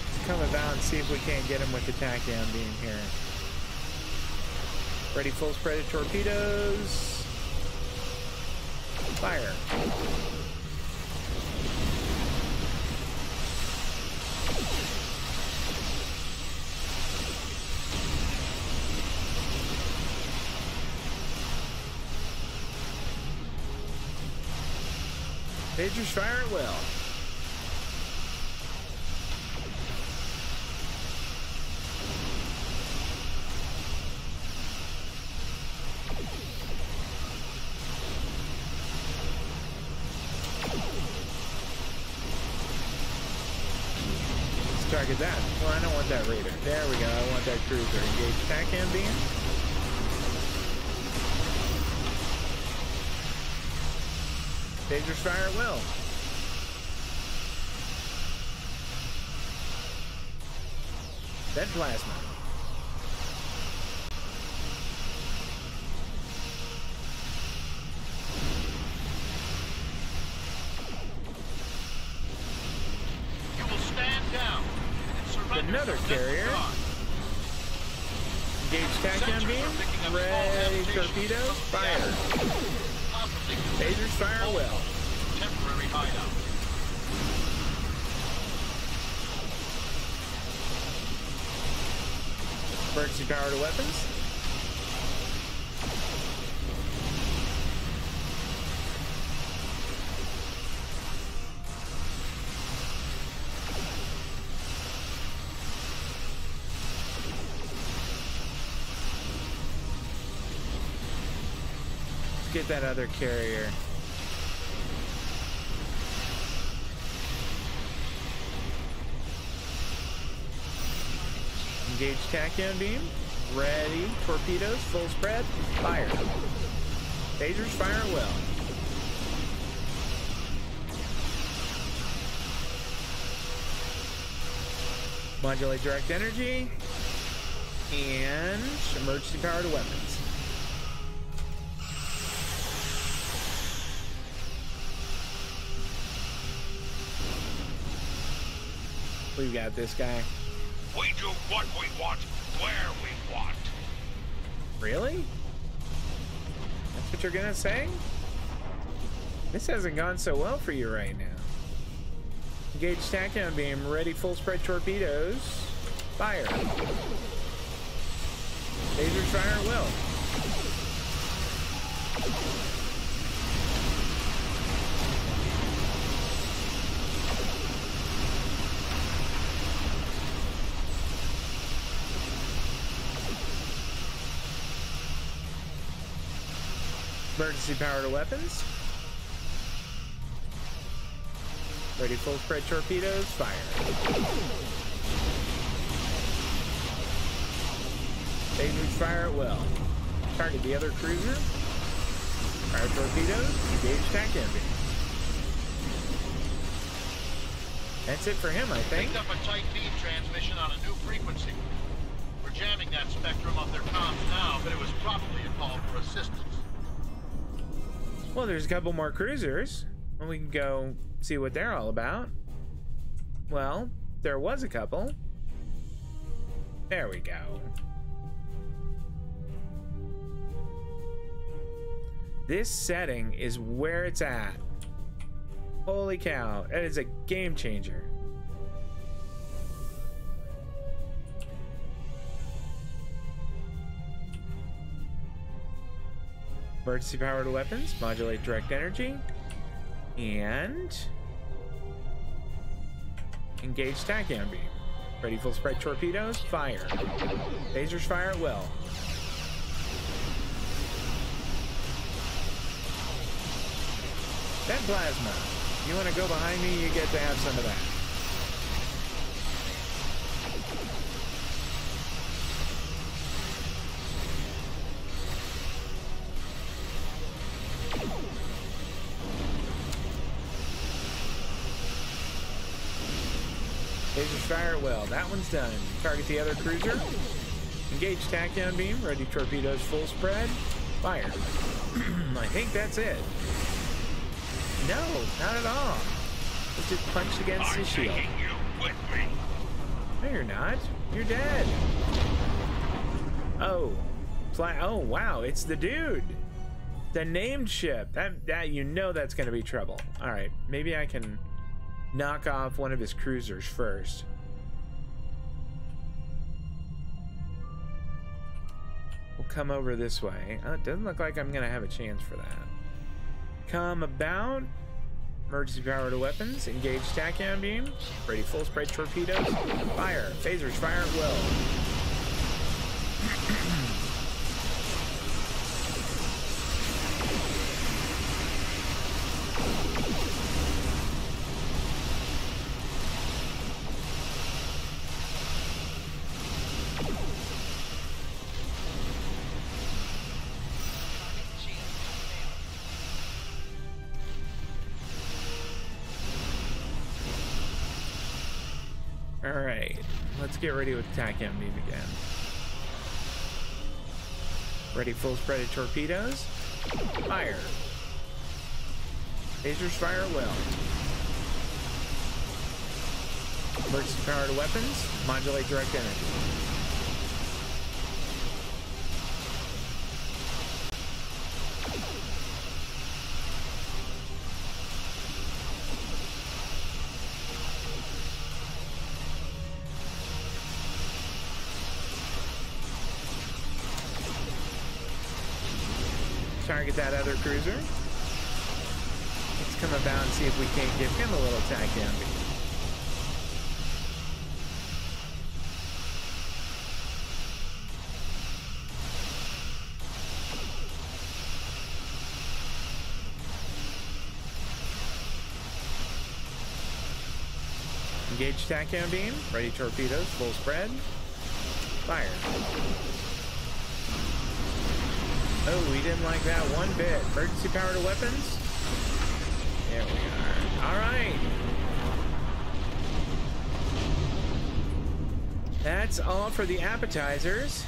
Let's come about and see if we can't get him with the tachyon beam here. Ready full spread of torpedoes. Fire. Phasers fire at will. Let's target that. Well, I don't want that raider. There we go. I want that cruiser. Engage TACAM beam. Phasers fire at will. Then plasma. You will stand down and surrender. Another carrier. Engage TACAM beam. Ready torpedoes. Fire. Phasers fire at will. Temporary hideout. Emergency power to weapons. Let's get that other carrier. Engage TACAM beam. Ready. Torpedoes. Full spread. Fire. Phasers fire at will. Modulate direct energy. And emergency power to weapons. We've got this guy. We do what we want, where we want. Really? That's what you're gonna say? This hasn't gone so well for you right now. Engage TACAM beam, ready full spread torpedoes. Fire. Phasers fire at will. Emergency power to weapons. Ready full spread torpedoes. Fire. Phasers fire at will. Target the other cruiser. Fire torpedoes. Engage TACAM beam. That's it for him, I think. Picked up a tight beam transmission on a new frequency. We're jamming that spectrum of their comms now, but it was probably a call for assistance. Well, there's a couple more cruisers. Well, we can go see what they're all about. Well, there was a couple. There we go. This setting is where it's at. Holy cow, that is a game changer. Emergency power to weapons, modulate direct energy, and engage TACAM beam. Ready full spread torpedoes, fire. Phasers fire at will. That plasma. You want to go behind me, you get to have some of that. Phasers fire at will. That one's done. Target the other cruiser. Engage TACAM beam. Ready torpedoes full spread. Fire. I think that's it. No, not at all. It just punched against his shield. No, you're not. You're dead. Oh. Oh, wow. It's the dude. The named ship. That you know that's going to be trouble. All right. Maybe I can knock off one of his cruisers first. We'll come over this way. Oh, it doesn't look like I'm gonna have a chance for that. Come about. Emergency power to weapons. Engage tachyon beam. Ready full spread torpedoes. Fire. Phasers fire at will. Alright, let's get ready with tachyon beam again. Ready full spread of torpedoes. Fire. Phasers fire at will. Emergency power to weapons. Modulate direct energy. Target that other cruiser. Let's come about and see if we can't give him a little tachyon beam. Engage tachyon beam. Ready torpedoes. Full spread. Fire. Oh, we didn't like that one bit. Emergency power to weapons. There we are. All right. That's all for the appetizers.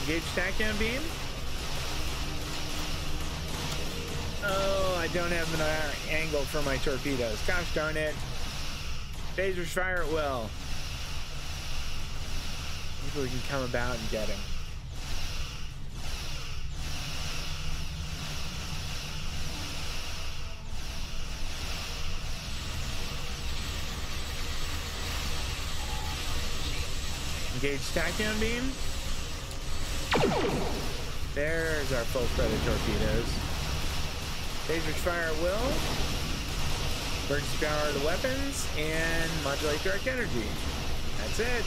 Engage tachyon beam. Oh, I don't have an angle for my torpedoes. Gosh darn it. Phasers fire at will. Maybe we can come about and get him. Engage tachyon beam. There's our full spread of torpedoes. Phasers fire at will. Emergency power to weapons and modulate direct energy. That's it.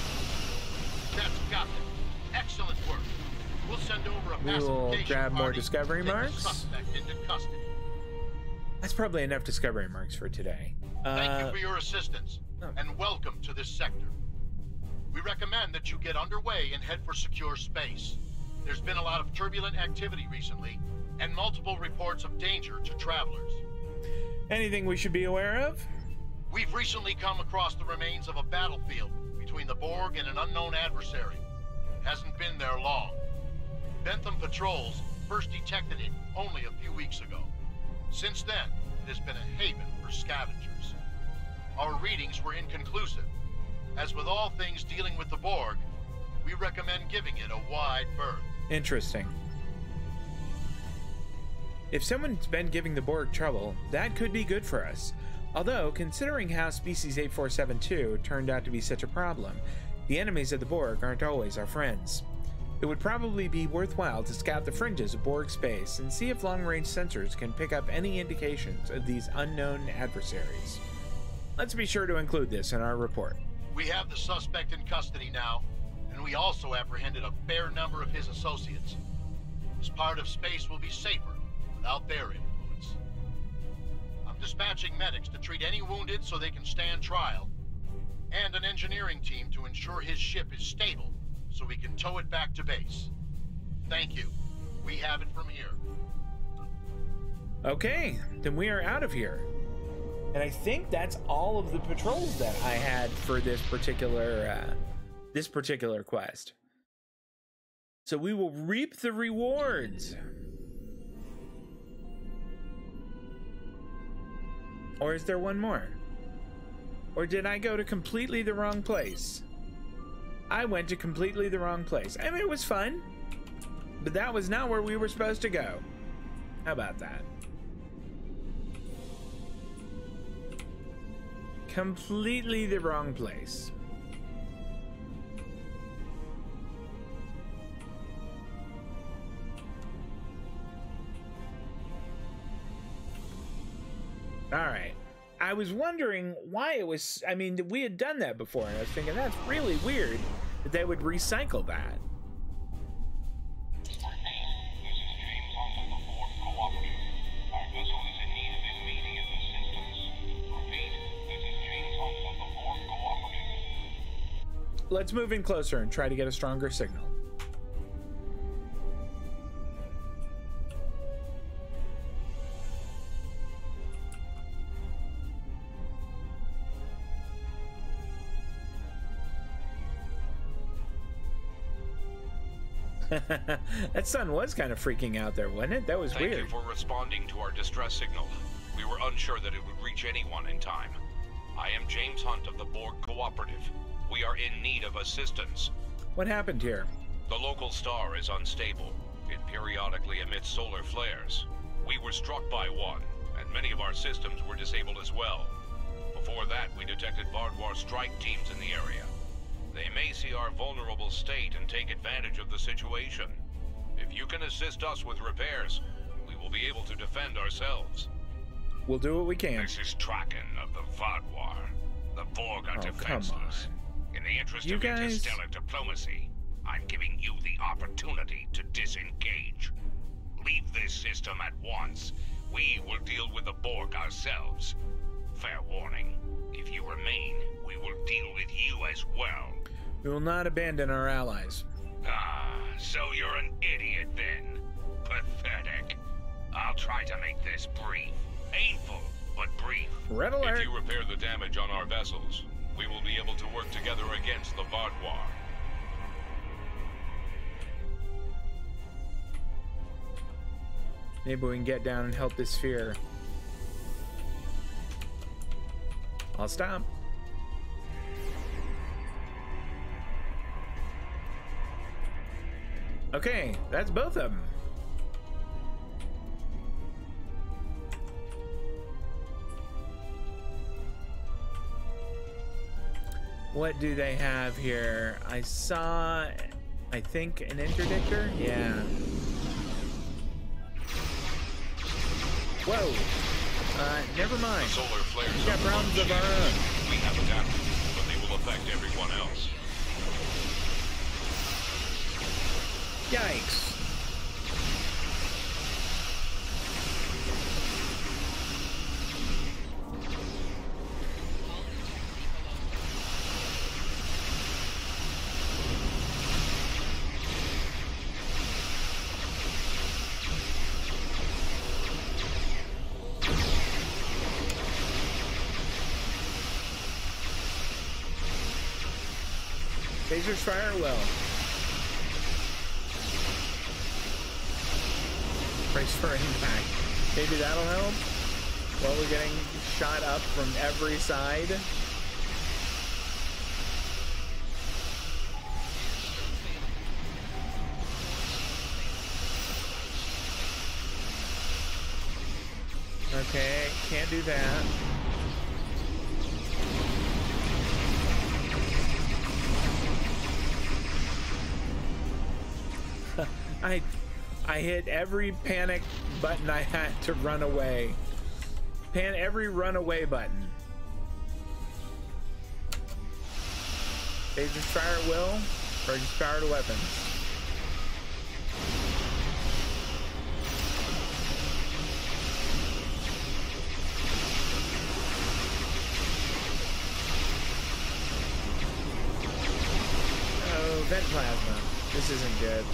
That's got it. Excellent work. We'll send over a we will grab more discovery marks. Suspect into custody. That's probably enough discovery marks for today. Thank you for your assistance, and welcome to this sector. We recommend that you get underway and head for secure space. There's been a lot of turbulent activity recently, and multiple reports of danger to travelers. Anything we should be aware of? We've recently come across the remains of a battlefield between the Borg and an unknown adversary. Hasn't been there long. Bentham patrols first detected it only a few weeks ago. Since then, it has been a haven for scavengers. Our readings were inconclusive. As with all things dealing with the Borg, we recommend giving it a wide berth. Interesting. If someone's been giving the Borg trouble, that could be good for us. Although, considering how Species 8472 turned out to be such a problem, the enemies of the Borg aren't always our friends. It would probably be worthwhile to scout the fringes of Borg space and see if long-range sensors can pick up any indications of these unknown adversaries. Let's be sure to include this in our report. We have the suspect in custody now, and we also apprehended a fair number of his associates. This part of space will be safer without their influence. I'm dispatching medics to treat any wounded so they can stand trial, and an engineering team to ensure his ship is stable so we can tow it back to base. Thank you. We have it from here. Okay, then we are out of here. And I think that's all of the patrols that I had for this particular quest. So we will reap the rewards. Or is there one more? Or did I go to completely the wrong place? I went to completely the wrong place. I mean, it was fun, but that was not where we were supposed to go. How about that? Completely the wrong place. All right. I was wondering why it was. I mean, we had done that before, and I was thinking that's really weird that they would recycle that. Let's move in closer and try to get a stronger signal. That sun was kind of freaking out there, wasn't it? That was weird. Thank you for responding to our distress signal. We were unsure that it would reach anyone in time. I am James Hunt of the Borg Cooperative. We are in need of assistance. What happened here? The local star is unstable. It periodically emits solar flares. We were struck by one, and many of our systems were disabled as well. Before that, we detected Vardwar strike teams in the area. They may see our vulnerable state and take advantage of the situation. If you can assist us with repairs, we will be able to defend ourselves. We'll do what we can. This is Traken of the Vardwar. The Borg are defenseless. In the interest of interstellar diplomacy, I'm giving you the opportunity to disengage. Leave this system at once. We will deal with the Borg ourselves. Fair warning, if you remain, we will deal with you as well. We will not abandon our allies. Ah, so you're an idiot then. Pathetic. I'll try to make this brief. Painful, but brief. Red alert. If you repair the damage on our vessels, we will be able to work together against the Vardwar. Maybe we can get down and help this sphere. I'll stop. Okay, that's both of them. What do they have here? I saw, I think, an interdictor? Yeah. Whoa. Never mind. The solar flares we got problems of our own. We have adapted, but they will affect everyone else. Yikes. Lasers fire well. Brace for impact. Maybe that'll help while we're getting shot up from every side. Okay, can't do that. I hit every panic button I had to run away. Every runaway button. They just fire at will, or just fire to weapons. Oh, vent plasma. This isn't good.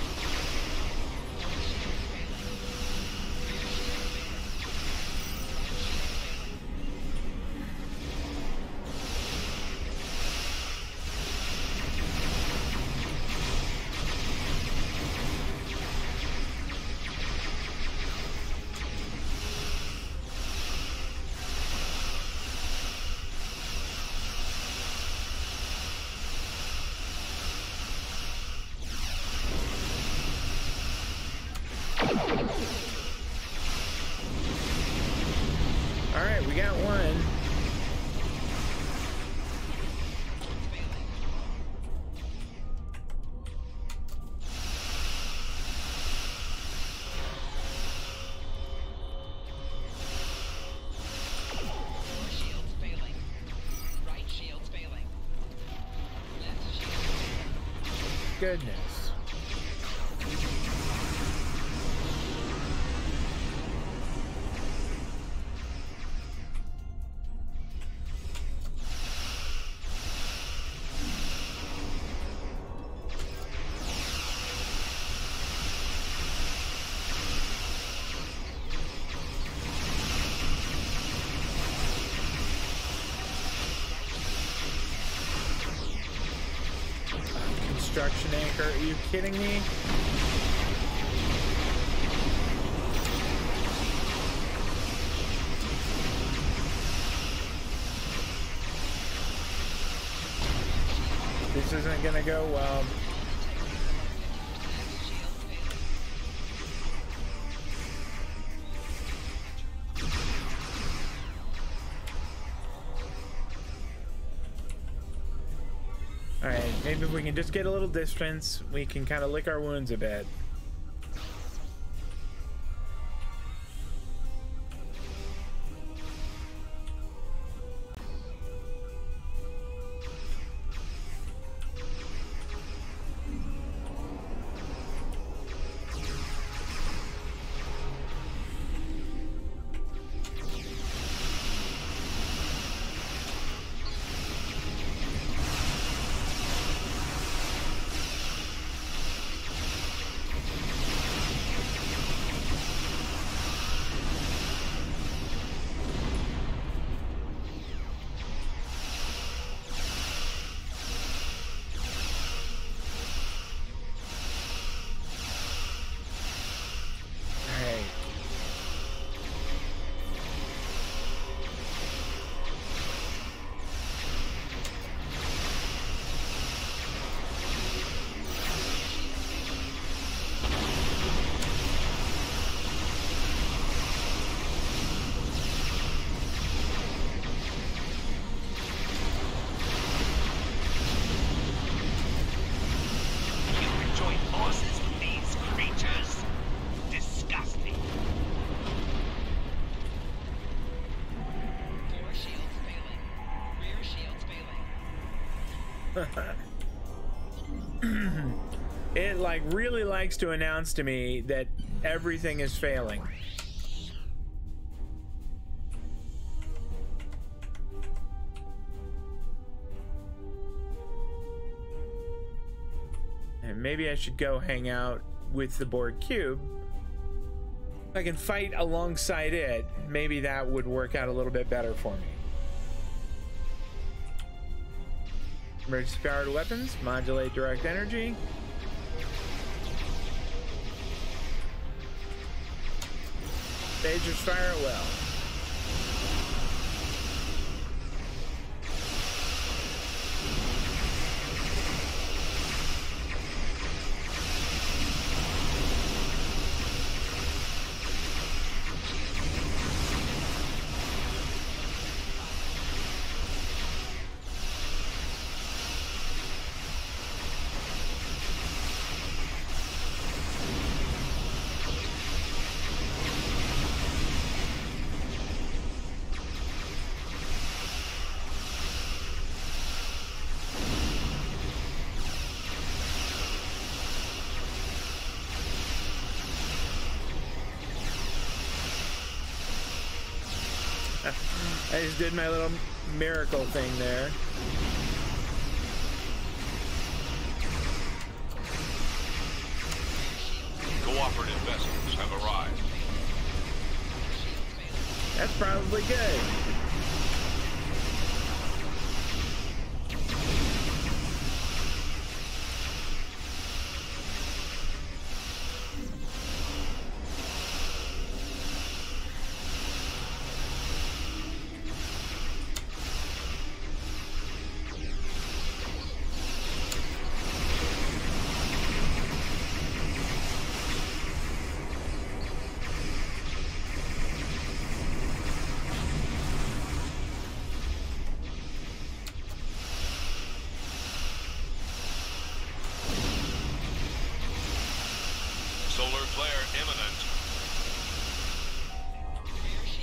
Alright, we got one. goodness. Construction anchor, are you kidding me? This isn't gonna go well. Alright, maybe if we can just get a little distance, we can kind of lick our wounds a bit. It like really likes to announce to me that everything is failing. And maybe I should go hang out with the Borg cube. If I can fight alongside it, maybe that would work out a little bit better for me. Emergency powered weapons, modulate direct energy. Phasers fire at will. I just did my little miracle thing there. Cooperative vessels have arrived. That's probably good.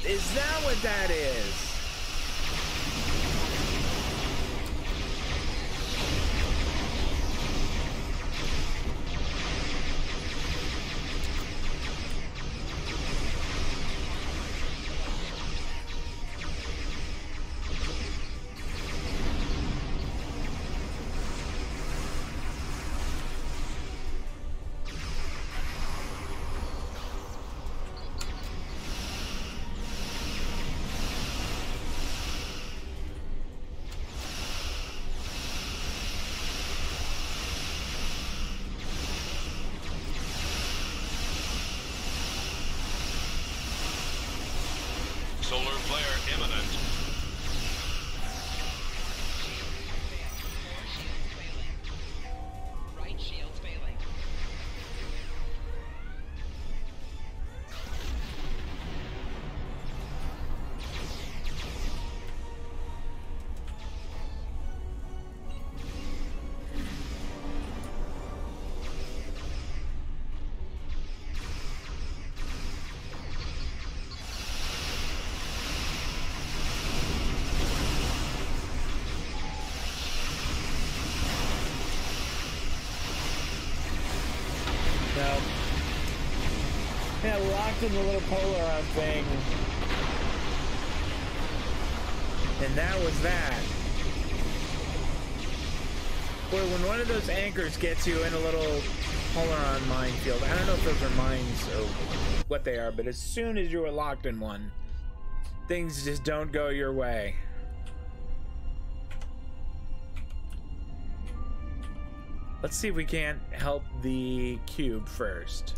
Is that what that is? Solar flare imminent. Right shield's failing. Yeah, locked in the little Polaron thing. And that was that. Boy, when one of those anchors gets you in a little Polaron minefield, I don't know if those are mines or what they are, but as soon as you are locked in one, things just don't go your way. Let's see if we can't help the cube first.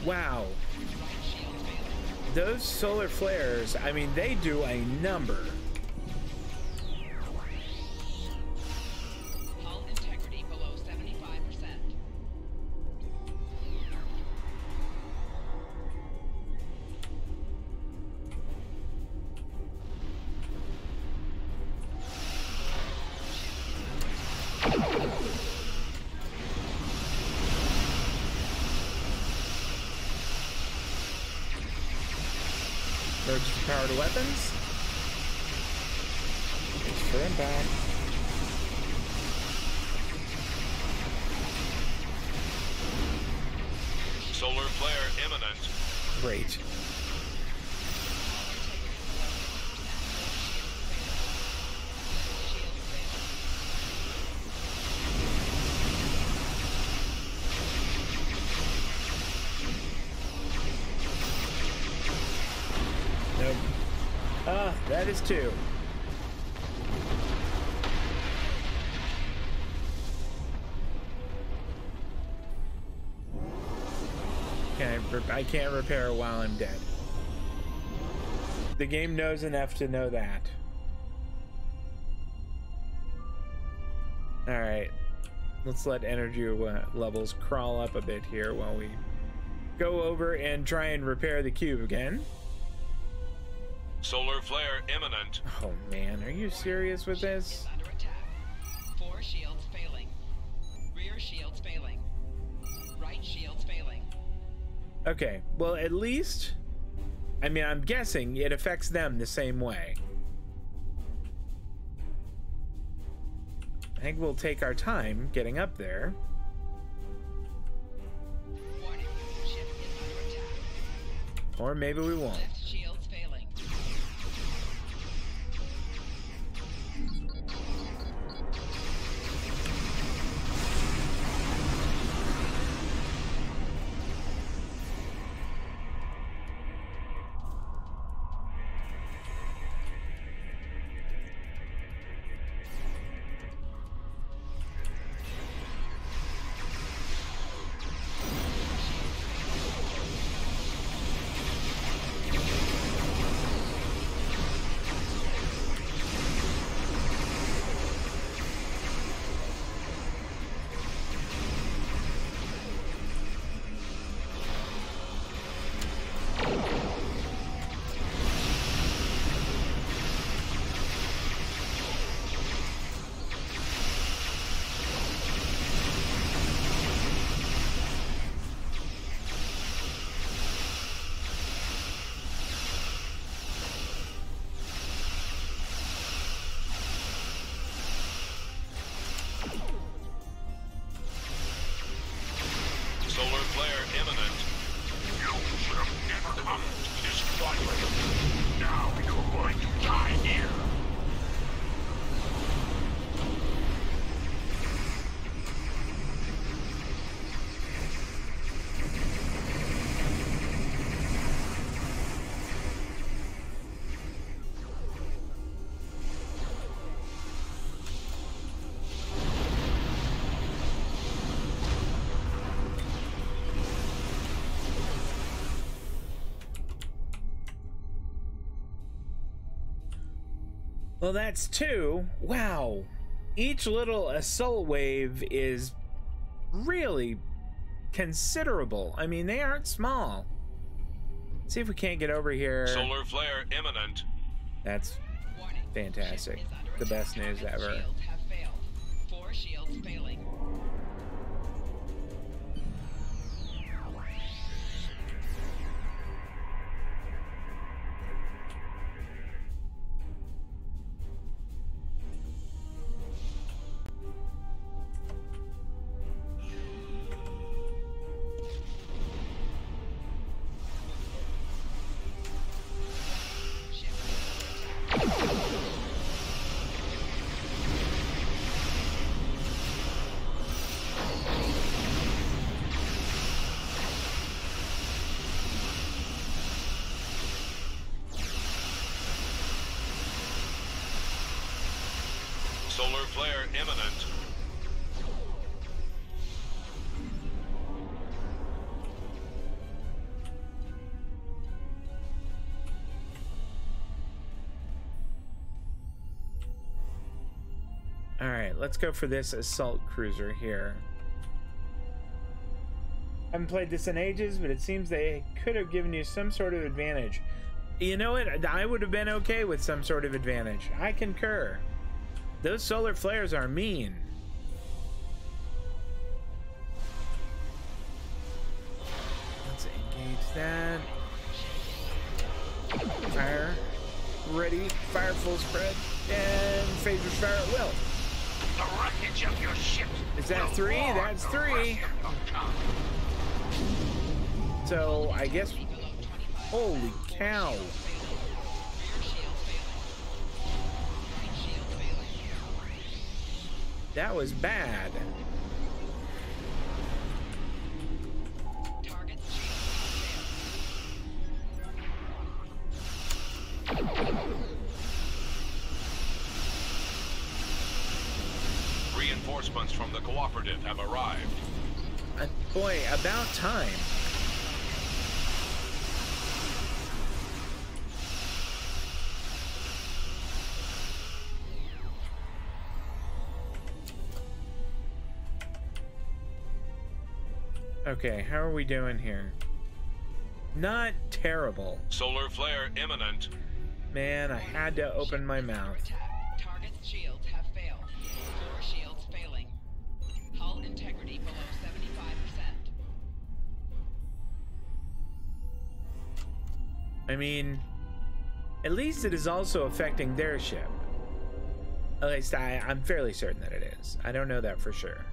Wow. Those solar flares, I mean, they do a number. Hull integrity below 75%. Emergency powered weapons. Just turn back. Solar flare imminent. Great. Nope. Ah, that is two. I can't repair while I'm dead. The game knows enough to know that. Alright. Let's let energy levels crawl up a bit here while we go over and try and repair the cube again. Solar flare imminent. Oh man, are you serious with this? Under attack. 4 shields failing. Rear shields failing. Right shields failing. Okay, well at least, I mean, I'm guessing it affects them the same way. I think we'll take our time getting up there. Warning. Ship is under attack. Or maybe we won't. Left shields failing. Well, that's 2. Wow. Each little assault wave is really considerable. I mean, they aren't small. Let's see if we can't get over here. Solar flare imminent. That's fantastic. The best news ever. Shields have failed. 4 shields failing. Solar flare imminent. All right, let's go for this assault cruiser here. Haven't played this in ages, but it seems they could have given you some sort of advantage. You know what? I would have been okay with some sort of advantage. I concur. Those solar flares are mean. Let's engage that. Fire. Ready. Fire full spread. And phasers fire at will. The wreckage of your ship. Is that 3? That's 3. So, I guess... Holy cow. That was bad. Reinforcements from the cooperative have arrived. Boy, about time. Okay, how are we doing here? Not terrible. Solar flare imminent. Man, I had to open my mouth. Target's shields have failed. 4 shields failing. Hull integrity below 75%. I mean, at least it is also affecting their ship. At least I'm fairly certain that it is. I don't know that for sure.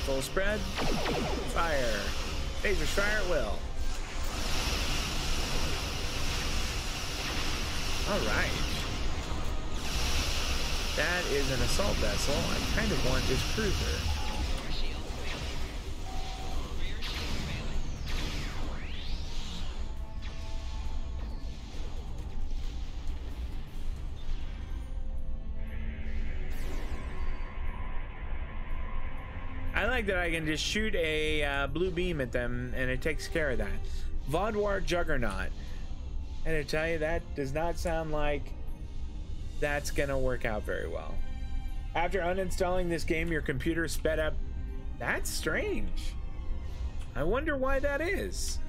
Full spread. Fire. Phasers fire at will. Alright. That is an assault vessel. I kind of want this cruiser. I like that I can just shoot a blue beam at them and it takes care of that. Vaadwaur Juggernaut. And I tell you, that does not sound like that's gonna work out very well. After uninstalling this game, your computer sped up. That's strange. I wonder why that is.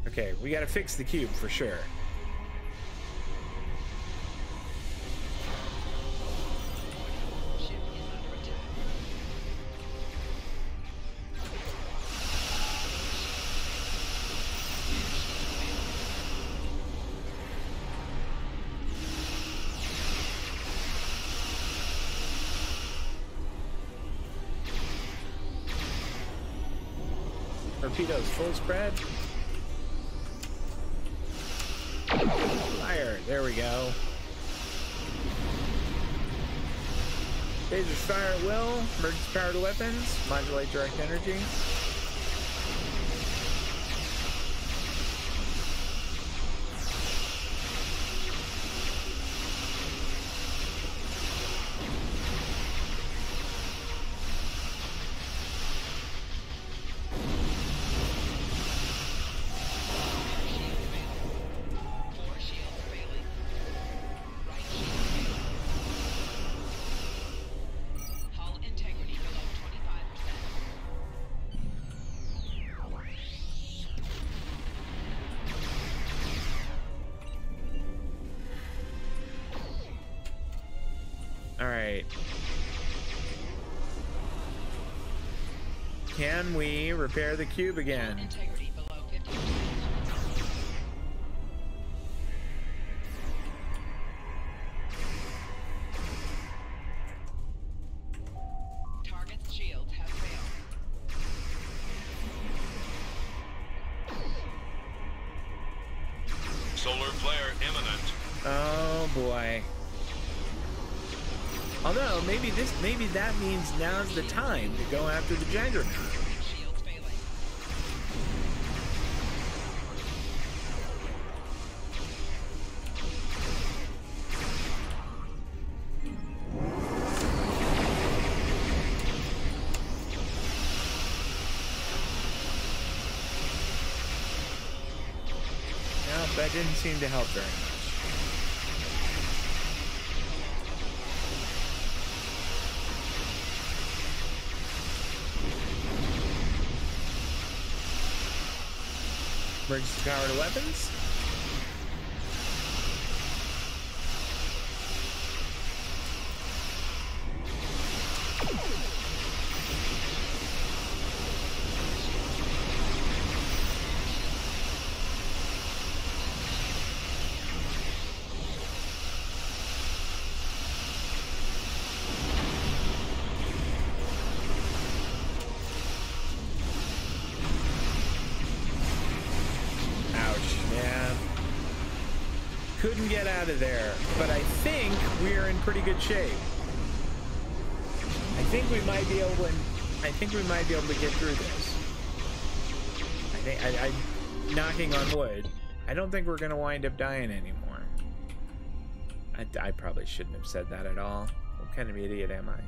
Okay, we gotta fix the cube for sure. Torpedoes full spread. Fire. There we go. Phasers fire at will. Emergency powered weapons. Modulate direct energy. right. Can we repair the cube again? Integrity below 50%. Target's shields have failed. Solar flare imminent. Oh boy. Although maybe that means now's the time to go after the Juggernaut. Shields failing. No, that didn't seem to help very much. Emergency power to weapons. Couldn't get out of there, but I think we're in pretty good shape. I think we might be able to get through this. I'm knocking on wood. I don't think we're gonna wind up dying anymore. I probably shouldn't have said that at all. What kind of idiot am I?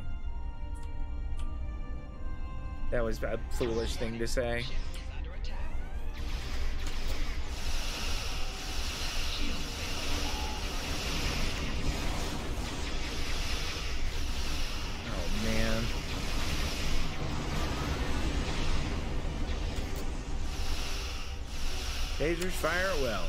That was a foolish thing to say. Man. Phasers fire at will.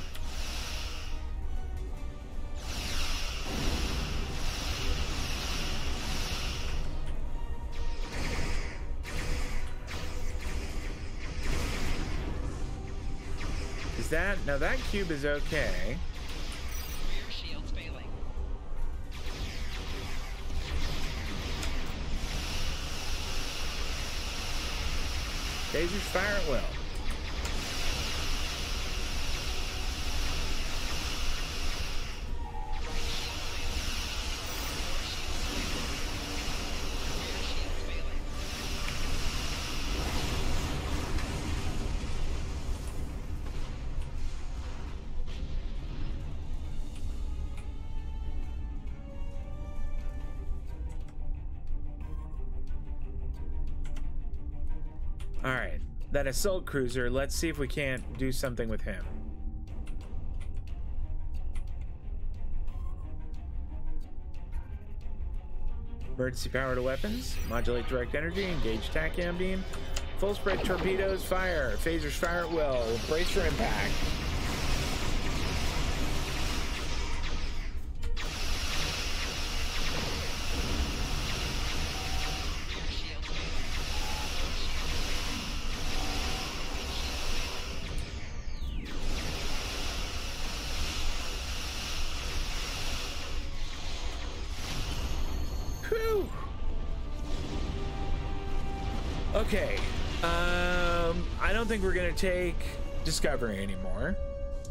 Is that now that cube is okay? Rear shields failing. Phasers fire at will. All right, that assault cruiser, let's see if we can't do something with him. Emergency power to weapons, modulate direct energy, engage TACAM beam, full spread torpedoes, fire, phasers fire at will, brace for impact. Okay, I don't think we're gonna take Discovery anymore.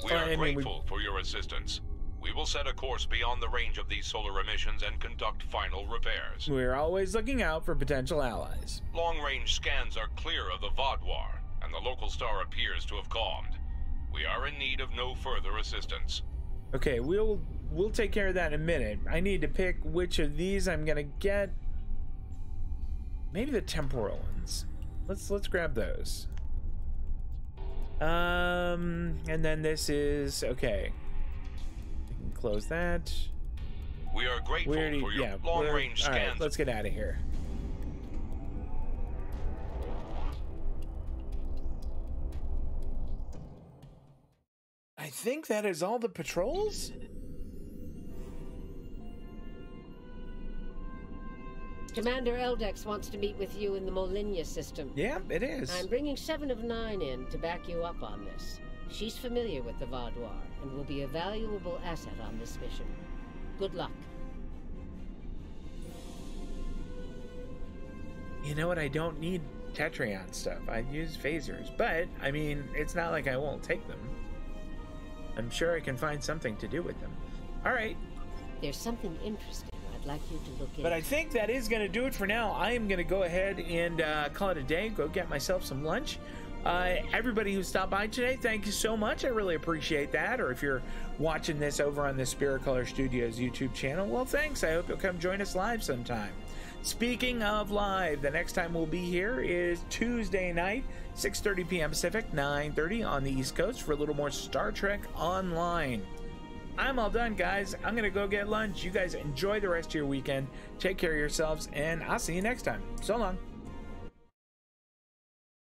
We are grateful for your assistance. We will set a course beyond the range of these solar emissions and conduct final repairs. We're always looking out for potential allies. Long-range scans are clear of the Vaadwaur, and the local star appears to have calmed. We are in need of no further assistance. Okay, we'll take care of that in a minute. I need to pick which of these I'm gonna get. Maybe the temporal ones. Let's grab those. And then this is okay. We can close that. We are grateful for your long-range scans. All right, let's get out of here. I think that is all the patrols. Commander Eldex wants to meet with you in the Molinia system. Yeah, it is. I'm bringing 7 of 9 in to back you up on this. She's familiar with the Vaadwaur and will be a valuable asset on this mission. Good luck. You know what? I don't need Tetrion stuff. I use phasers, but I mean, it's not like I won't take them. I'm sure I can find something to do with them. All right. There's something interesting I'd like you to look into. But I think that is going to do it for now. I am going to go ahead and call it a day. Go get myself some lunch. Everybody who stopped by today, thank you so much. I really appreciate that. Or if you're watching this over on the Spirit Color Studios YouTube channel, well, thanks. I hope you'll come join us live sometime. Speaking of live, the next time we'll be here is Tuesday night, 6:30 p.m. Pacific, 9:30 on the East Coast for a little more Star Trek Online. I'm all done, guys. I'm going to go get lunch. You guys enjoy the rest of your weekend. Take care of yourselves, and I'll see you next time. So long.